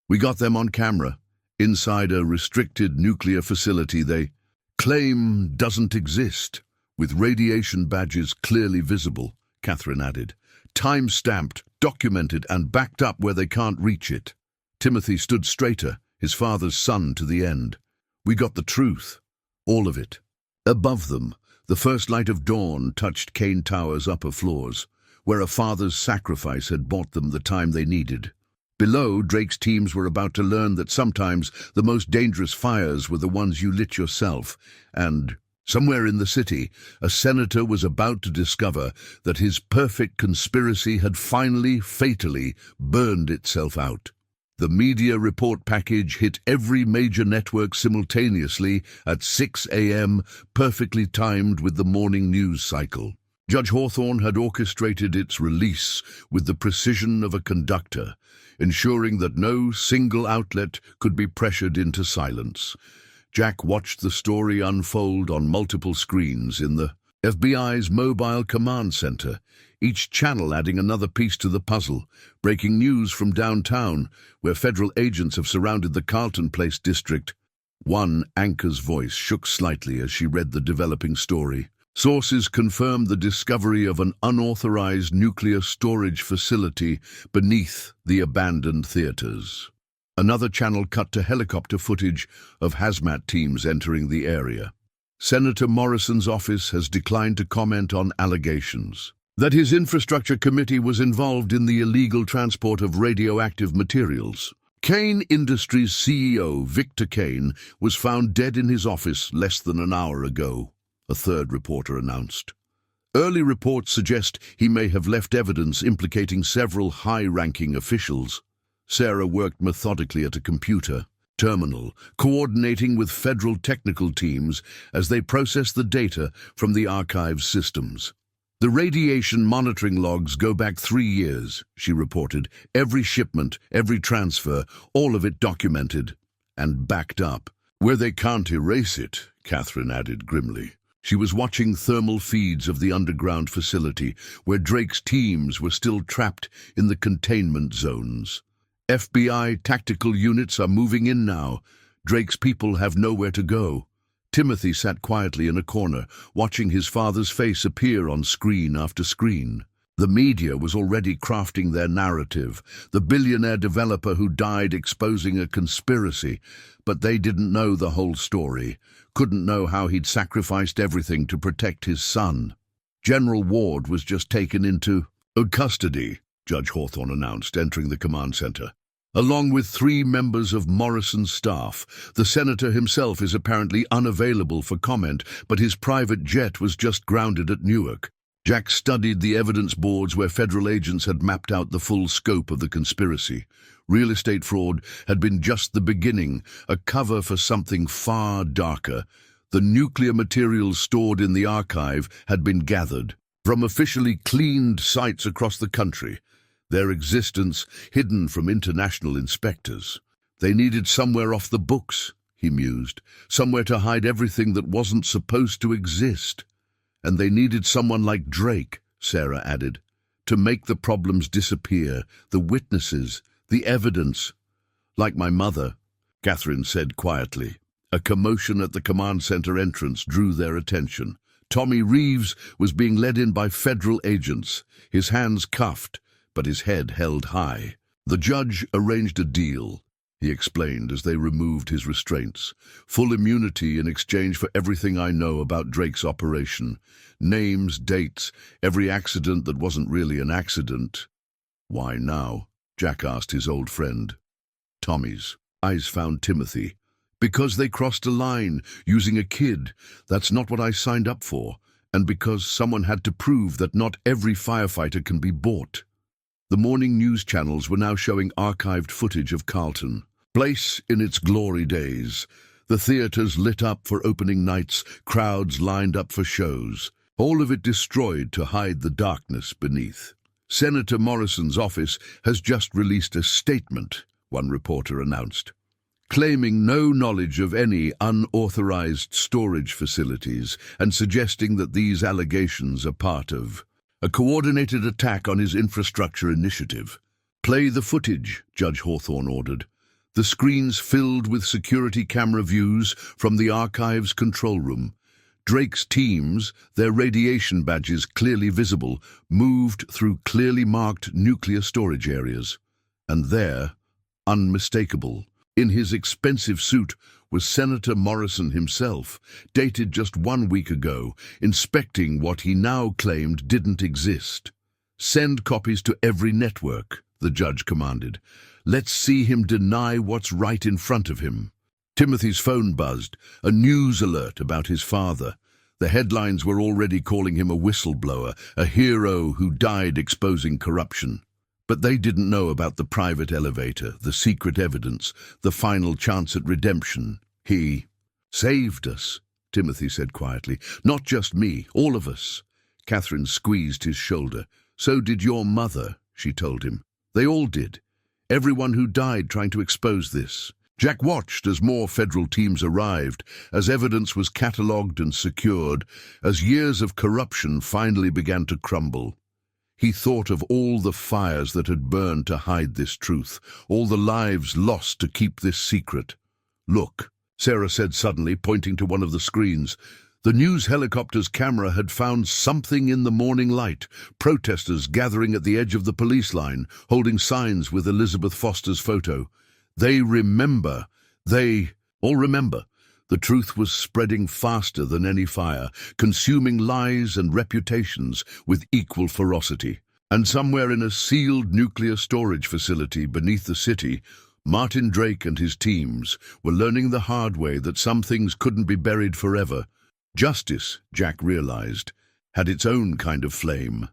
A: We got them on camera, inside a restricted nuclear facility they claim doesn't exist, with radiation badges clearly visible, Catherine added. Time-stamped, documented, and backed up where they can't reach it. Timothy stood straighter, his father's son to the end. We got the truth, all of it. Above them, the first light of dawn touched Kane Tower's upper floors, where a father's sacrifice had bought them the time they needed. Below, Drake's teams were about to learn that sometimes the most dangerous fires were the ones you lit yourself, and somewhere in the city, a senator was about to discover that his perfect conspiracy had finally, fatally, burned itself out. The media report package hit every major network simultaneously at 6 a.m., perfectly timed with the morning news cycle. Judge Hawthorne had orchestrated its release with the precision of a conductor, ensuring that no single outlet could be pressured into silence. Jack watched the story unfold on multiple screens in the FBI's mobile command center, each channel adding another piece to the puzzle. Breaking news from downtown, where federal agents have surrounded the Carlton Place district. One anchor's voice shook slightly as she read the developing story. Sources confirmed the discovery of an unauthorized nuclear storage facility beneath the abandoned theaters. Another channel cut to helicopter footage of hazmat teams entering the area. Senator Morrison's office has declined to comment on allegations that his infrastructure committee was involved in the illegal transport of radioactive materials. Kane Industries CEO Victor Kane was found dead in his office less than an hour ago, a third reporter announced. Early reports suggest he may have left evidence implicating several high-ranking officials. Sarah worked methodically at a computer terminal, coordinating with federal technical teams as they processed the data from the archive's systems. The radiation monitoring logs go back 3 years, she reported. Every shipment, every transfer, all of it documented and backed up. Where they can't erase it, Catherine added grimly. She was watching thermal feeds of the underground facility, where Drake's teams were still trapped in the containment zones. FBI tactical units are moving in now. Drake's people have nowhere to go. Timothy sat quietly in a corner, watching his father's face appear on screen after screen. The media was already crafting their narrative, the billionaire developer who died exposing a conspiracy, but they didn't know the whole story, couldn't know how he'd sacrificed everything to protect his son. General Ward was just taken into custody, Judge Hawthorne announced, entering the command center. Along with 3 members of Morrison's staff, the senator himself is apparently unavailable for comment, but his private jet was just grounded at Newark. Jack studied the evidence boards where federal agents had mapped out the full scope of the conspiracy. Real estate fraud had been just the beginning, a cover for something far darker. The nuclear materials stored in the archive had been gathered from officially cleaned sites across the country, their existence hidden from international inspectors. They needed somewhere off the books, he mused, somewhere to hide everything that wasn't supposed to exist. And they needed someone like Drake, Sarah added, to make the problems disappear, the witnesses, the evidence. Like my mother, Catherine said quietly. A commotion at the command center entrance drew their attention. Tommy Reeves was being led in by federal agents, his hands cuffed, but his head held high. The judge arranged a deal, he explained as they removed his restraints. Full immunity in exchange for everything I know about Drake's operation. Names, dates, every accident that wasn't really an accident. Why now? Jack asked his old friend. Tommy's eyes found Timothy. Because they crossed a line, using a kid. That's not what I signed up for. And because someone had to prove that not every firefighter can be bought. The morning news channels were now showing archived footage of Carlton. Place in its glory days. The theaters lit up for opening nights, crowds lined up for shows. All of it destroyed to hide the darkness beneath. Senator Morrison's office has just released a statement, one reporter announced, claiming no knowledge of any unauthorized storage facilities and suggesting that these allegations are part of a coordinated attack on his infrastructure initiative. Play the footage, Judge Hawthorne ordered. The screens filled with security camera views from the archive's control room. Drake's teams, their radiation badges clearly visible, moved through clearly marked nuclear storage areas. And there, unmistakable, in his expensive suit, was Senator Morrison himself, dated just 1 week ago, inspecting what he now claimed didn't exist. Send copies to every network, the judge commanded. Let's see him deny what's right in front of him. Timothy's phone buzzed, a news alert about his father. The headlines were already calling him a whistleblower, a hero who died exposing corruption. But they didn't know about the private elevator, the secret evidence, the final chance at redemption. He saved us, Timothy said quietly. Not just me, all of us. Catherine squeezed his shoulder. So did your mother, she told him. They all did. Everyone who died trying to expose this. Jack watched as more federal teams arrived, as evidence was catalogued and secured, as years of corruption finally began to crumble. He thought of all the fires that had burned to hide this truth, all the lives lost to keep this secret. Look, Sarah said suddenly, pointing to one of the screens. The news helicopter's camera had found something in the morning light, protesters gathering at the edge of the police line, holding signs with Elizabeth Foster's photo. They remember. They all remember. The truth was spreading faster than any fire, consuming lies and reputations with equal ferocity. And somewhere in a sealed nuclear storage facility beneath the city, Martin Drake and his teams were learning the hard way that some things couldn't be buried forever. Justice, Jack realized, had its own kind of flame,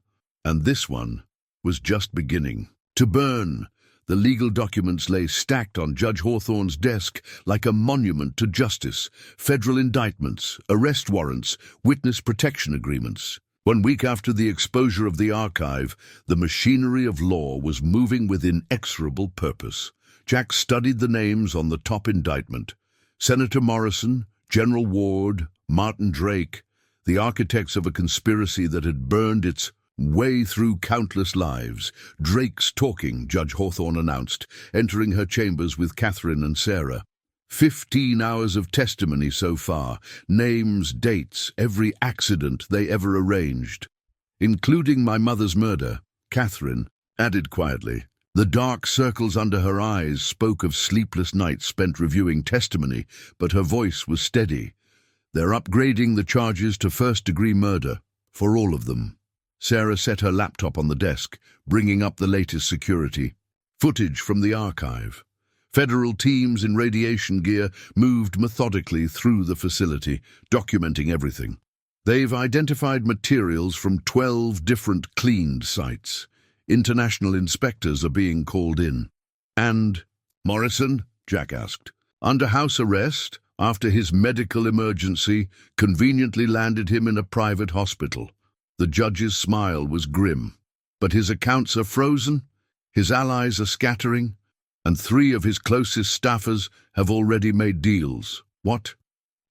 A: and this one was just beginning to burn. The legal documents lay stacked on Judge Hawthorne's desk like a monument to justice. Federal indictments, arrest warrants, witness protection agreements. 1 week after the exposure of the archive, the machinery of law was moving with inexorable purpose. Jack studied the names on the top indictment. Senator Morrison, General Ward, Martin Drake, the architects of a conspiracy that had burned its way through countless lives. Drake's talking, Judge Hawthorne announced, entering her chambers with Catherine and Sarah. 15 hours of testimony so far, names, dates, every accident they ever arranged. Including my mother's murder, Catherine added quietly. The dark circles under her eyes spoke of sleepless nights spent reviewing testimony, but her voice was steady. They're upgrading the charges to first-degree murder, for all of them. Sarah set her laptop on the desk, bringing up the latest security. Footage from the archive. Federal teams in radiation gear moved methodically through the facility, documenting everything. They've identified materials from 12 different cleaned sites. International inspectors are being called in. And Morrison? Jack asked. Under house arrest, after his medical emergency conveniently landed him in a private hospital. The judge's smile was grim. But his accounts are frozen, his allies are scattering, and 3 of his closest staffers have already made deals. What?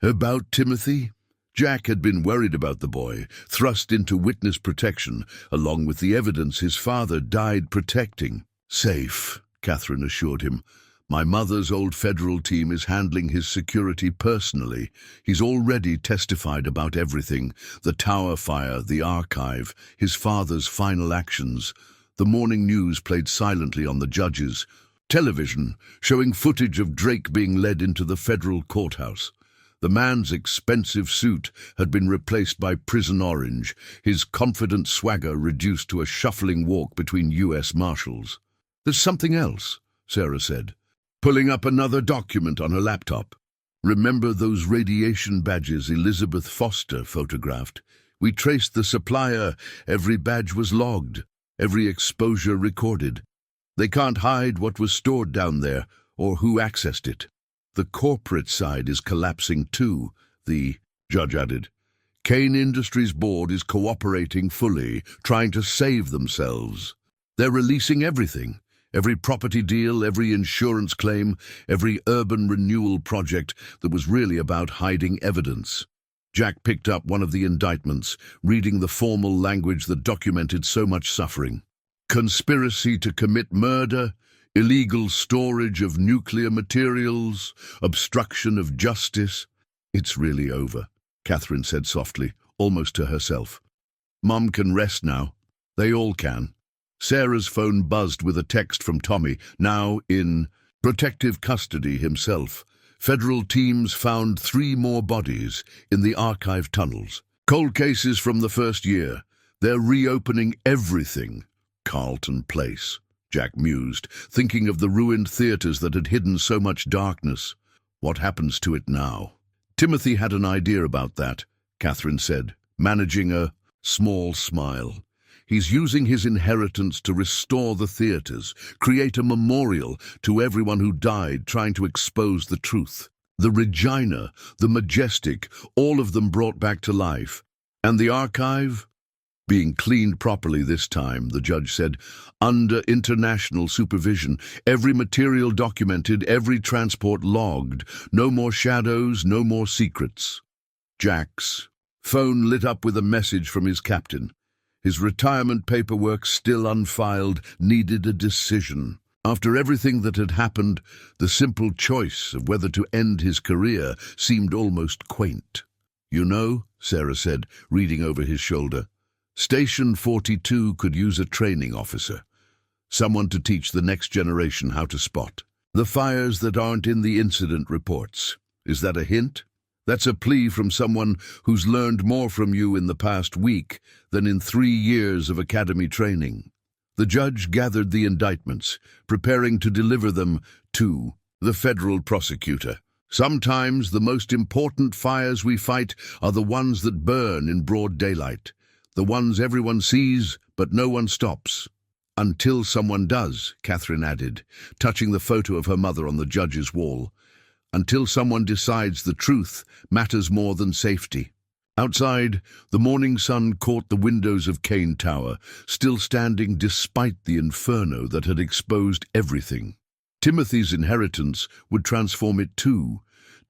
A: About Timothy? Jack had been worried about the boy, thrust into witness protection, along with the evidence his father died protecting. Safe, Catherine assured him. My mother's old federal team is handling his security personally. He's already testified about everything. The tower fire, the archive, his father's final actions. The morning news played silently on the judges. Television, showing footage of Drake being led into the federal courthouse. The man's expensive suit had been replaced by prison orange, his confident swagger reduced to a shuffling walk between U.S. Marshals. There's something else, Sarah said, pulling up another document on her laptop. Remember those radiation badges Elizabeth Foster photographed? We traced the supplier. Every badge was logged, every exposure recorded. They can't hide what was stored down there or who accessed it. The corporate side is collapsing too, the judge added. Kane Industries board is cooperating fully, trying to save themselves. They're releasing everything. Every property deal, every insurance claim, every urban renewal project that was really about hiding evidence. Jack picked up one of the indictments, reading the formal language that documented so much suffering. Conspiracy to commit murder, illegal storage of nuclear materials, obstruction of justice. It's really over, Catherine said softly, almost to herself. Mum can rest now. They all can. Sarah's phone buzzed with a text from Tommy, now in protective custody himself. Federal teams found 3 more bodies in the archive tunnels. Cold cases from the first year. They're reopening everything. Carlton Place, Jack mused, thinking of the ruined theaters that had hidden so much darkness. What happens to it now? Timothy had an idea about that, Catherine said, managing a small smile. He's using his inheritance to restore the theaters, create a memorial to everyone who died trying to expose the truth. The Regina, the Majestic, all of them brought back to life. And the archive? Being cleaned properly this time, the judge said, under international supervision, every material documented, every transport logged, no more shadows, no more secrets. Jack's phone lit up with a message from his captain. His retirement paperwork, still unfiled, needed a decision. After everything that had happened, the simple choice of whether to end his career seemed almost quaint. You know, Sarah said, reading over his shoulder, Station 42 could use a training officer, someone to teach the next generation how to spot the fires that aren't in the incident reports. Is that a hint? That's a plea from someone who's learned more from you in the past week than in 3 years of academy training. The judge gathered the indictments, preparing to deliver them to the federal prosecutor. Sometimes the most important fires we fight are the ones that burn in broad daylight. The ones everyone sees, but no one stops. Until someone does, Catherine added, touching the photo of her mother on the judge's wall. Until someone decides the truth matters more than safety. Outside, the morning sun caught the windows of Kane Tower, still standing despite the inferno that had exposed everything. Timothy's inheritance would transform it too.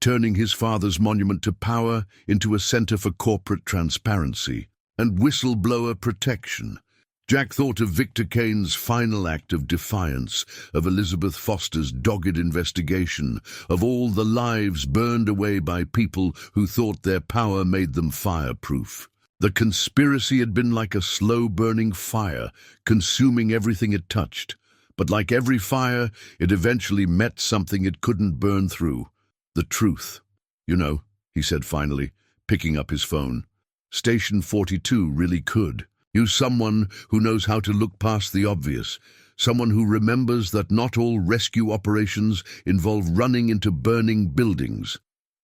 A: turning his father's monument to power into a center for corporate transparency and whistleblower protection. Jack thought of Victor Kane's final act of defiance, of Elizabeth Foster's dogged investigation, of all the lives burned away by people who thought their power made them fireproof. The conspiracy had been like a slow-burning fire, consuming everything it touched. But like every fire, it eventually met something it couldn't burn through. The truth. "You know," he said finally, picking up his phone. "Station 42 really could. Use someone who knows how to look past the obvious. Someone who remembers that not all rescue operations involve running into burning buildings."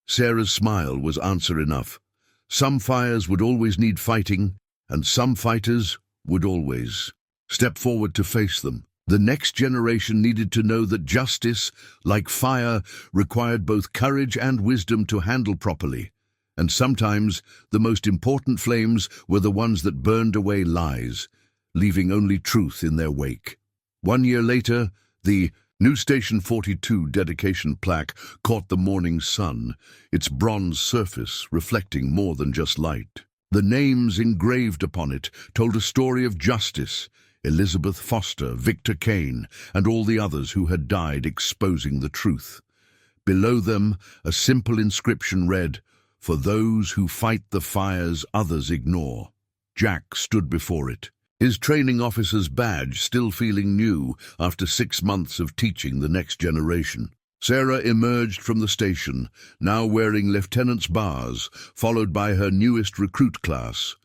A: Sarah's smile was answer enough. Some fires would always need fighting, and some fighters would always step forward to face them. The next generation needed to know that justice, like fire, required both courage and wisdom to handle properly. And sometimes the most important flames were the ones that burned away lies, leaving only truth in their wake. 1 year later, the new Station 42 dedication plaque caught the morning sun, its bronze surface reflecting more than just light. The names engraved upon it told a story of justice: Elizabeth Foster, Victor Kane, and all the others who had died exposing the truth. Below them, a simple inscription read, "For those who fight the fires others ignore." Jack stood before it, his training officer's badge still feeling new after 6 months of teaching the next generation. Sarah emerged from the station, now wearing lieutenant's bars, followed by her newest recruit class.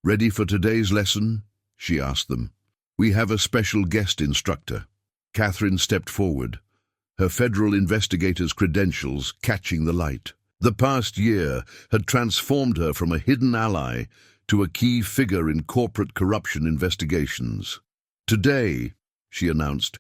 A: "Ready for today's lesson?" she asked them. "We have a special guest instructor." Catherine stepped forward, her federal investigator's credentials catching the light. The past year had transformed her from a hidden ally to a key figure in corporate corruption investigations. "Today," she announced,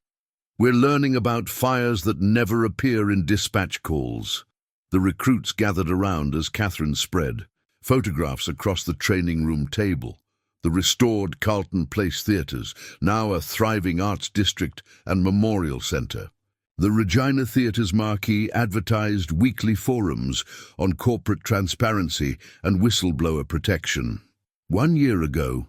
A: "we're learning about fires that never appear in dispatch calls." The recruits gathered around as Catherine spread photographs across the training room table. The restored Carlton Place theatres, now a thriving arts district and memorial centre. The Regina Theatre's marquee advertised weekly forums on corporate transparency and whistleblower protection. 1 year ago,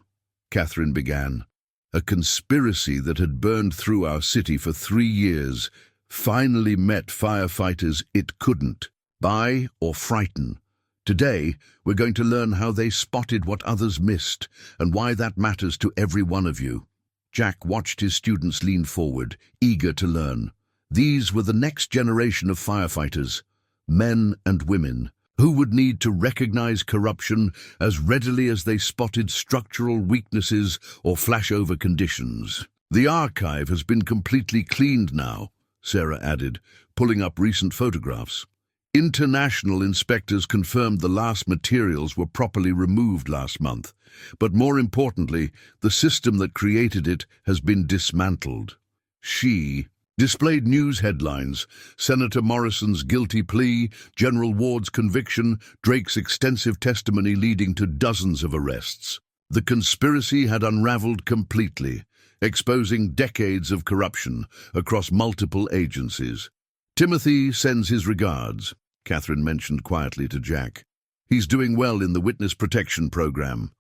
A: Catherine began, a conspiracy that had burned through our city for 3 years finally met firefighters it couldn't buy or frighten. Today, we're going to learn how they spotted what others missed and why that matters to every one of you. Jack watched his students lean forward, eager to learn. These were the next generation of firefighters, men and women, who would need to recognize corruption as readily as they spotted structural weaknesses or flashover conditions. "The archive has been completely cleaned now," Sarah added, pulling up recent photographs. "International inspectors confirmed the last materials were properly removed last month, but more importantly, the system that created it has been dismantled." She displayed news headlines: Senator Morrison's guilty plea, General Ward's conviction, Drake's extensive testimony leading to dozens of arrests. The conspiracy had unraveled completely, exposing decades of corruption across multiple agencies. "Timothy sends his regards," Catherine mentioned quietly to Jack. "He's doing well in the witness protection program,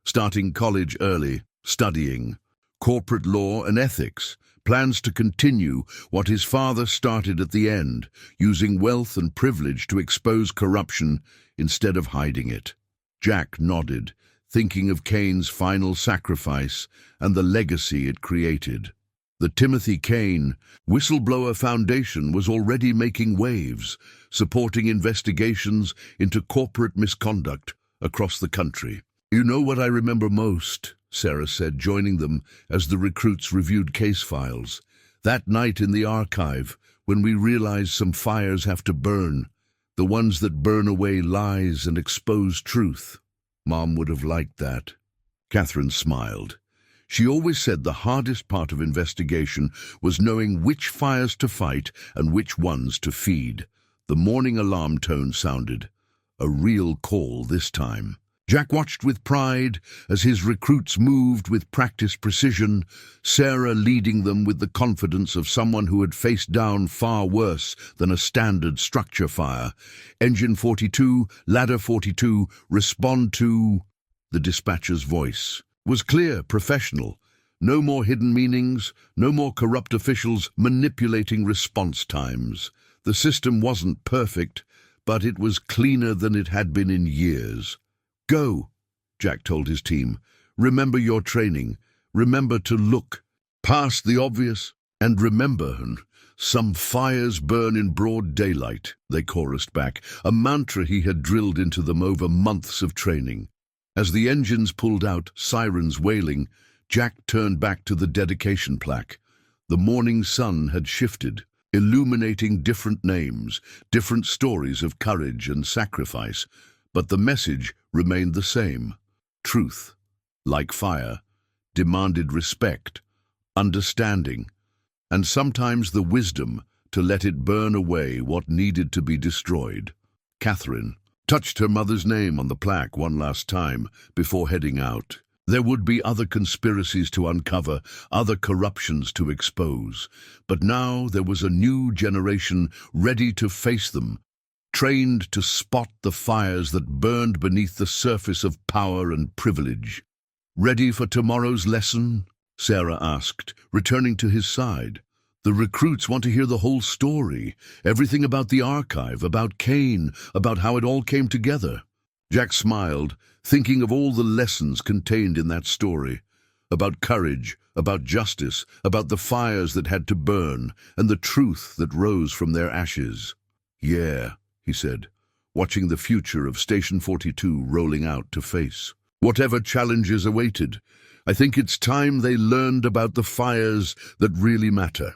A: starting college early, studying corporate law and ethics, plans to continue what his father started at the end, using wealth and privilege to expose corruption instead of hiding it." Jack nodded, thinking of Kane's final sacrifice and the legacy it created. The Timothy Kane Whistleblower Foundation was already making waves, supporting investigations into corporate misconduct across the country. "You know what I remember most," Sarah said, joining them as the recruits reviewed case files. "That night in the archive, when we realized some fires have to burn, the ones that burn away lies and expose truth." Mom would have liked that. Catherine smiled. She always said the hardest part of investigation was knowing which fires to fight and which ones to feed. The morning alarm tone sounded. A real call this time. Jack watched with pride as his recruits moved with practiced precision, Sarah leading them with the confidence of someone who had faced down far worse than a standard structure fire. Engine 42, ladder 42, respond to... The dispatcher's voice was clear, professional. No more hidden meanings, no more corrupt officials manipulating response times. The system wasn't perfect, but it was cleaner than it had been in years. "Go," Jack told his team. "Remember your training. Remember to look past the obvious. And remember, some fires burn in broad daylight," they chorused back, a mantra he had drilled into them over months of training. As the engines pulled out, sirens wailing, Jack turned back to the dedication plaque. The morning sun had shifted, illuminating different names, different stories of courage and sacrifice, but the message remained the same. Truth, like fire, demanded respect, understanding, and sometimes the wisdom to let it burn away what needed to be destroyed. Catherine touched her mother's name on the plaque one last time before heading out. There would be other conspiracies to uncover, other corruptions to expose, but now there was a new generation ready to face them, trained to spot the fires that burned beneath the surface of power and privilege. "Ready for tomorrow's lesson?" Sarah asked, returning to his side. "The recruits want to hear the whole story, everything about the archive, about Kane, about how it all came together." Jack smiled, thinking of all the lessons contained in that story, about courage, about justice, about the fires that had to burn, and the truth that rose from their ashes. "Yeah," he said, watching the future of Station 42 rolling out to face whatever challenges awaited. "I think it's time they learned about the fires that really matter."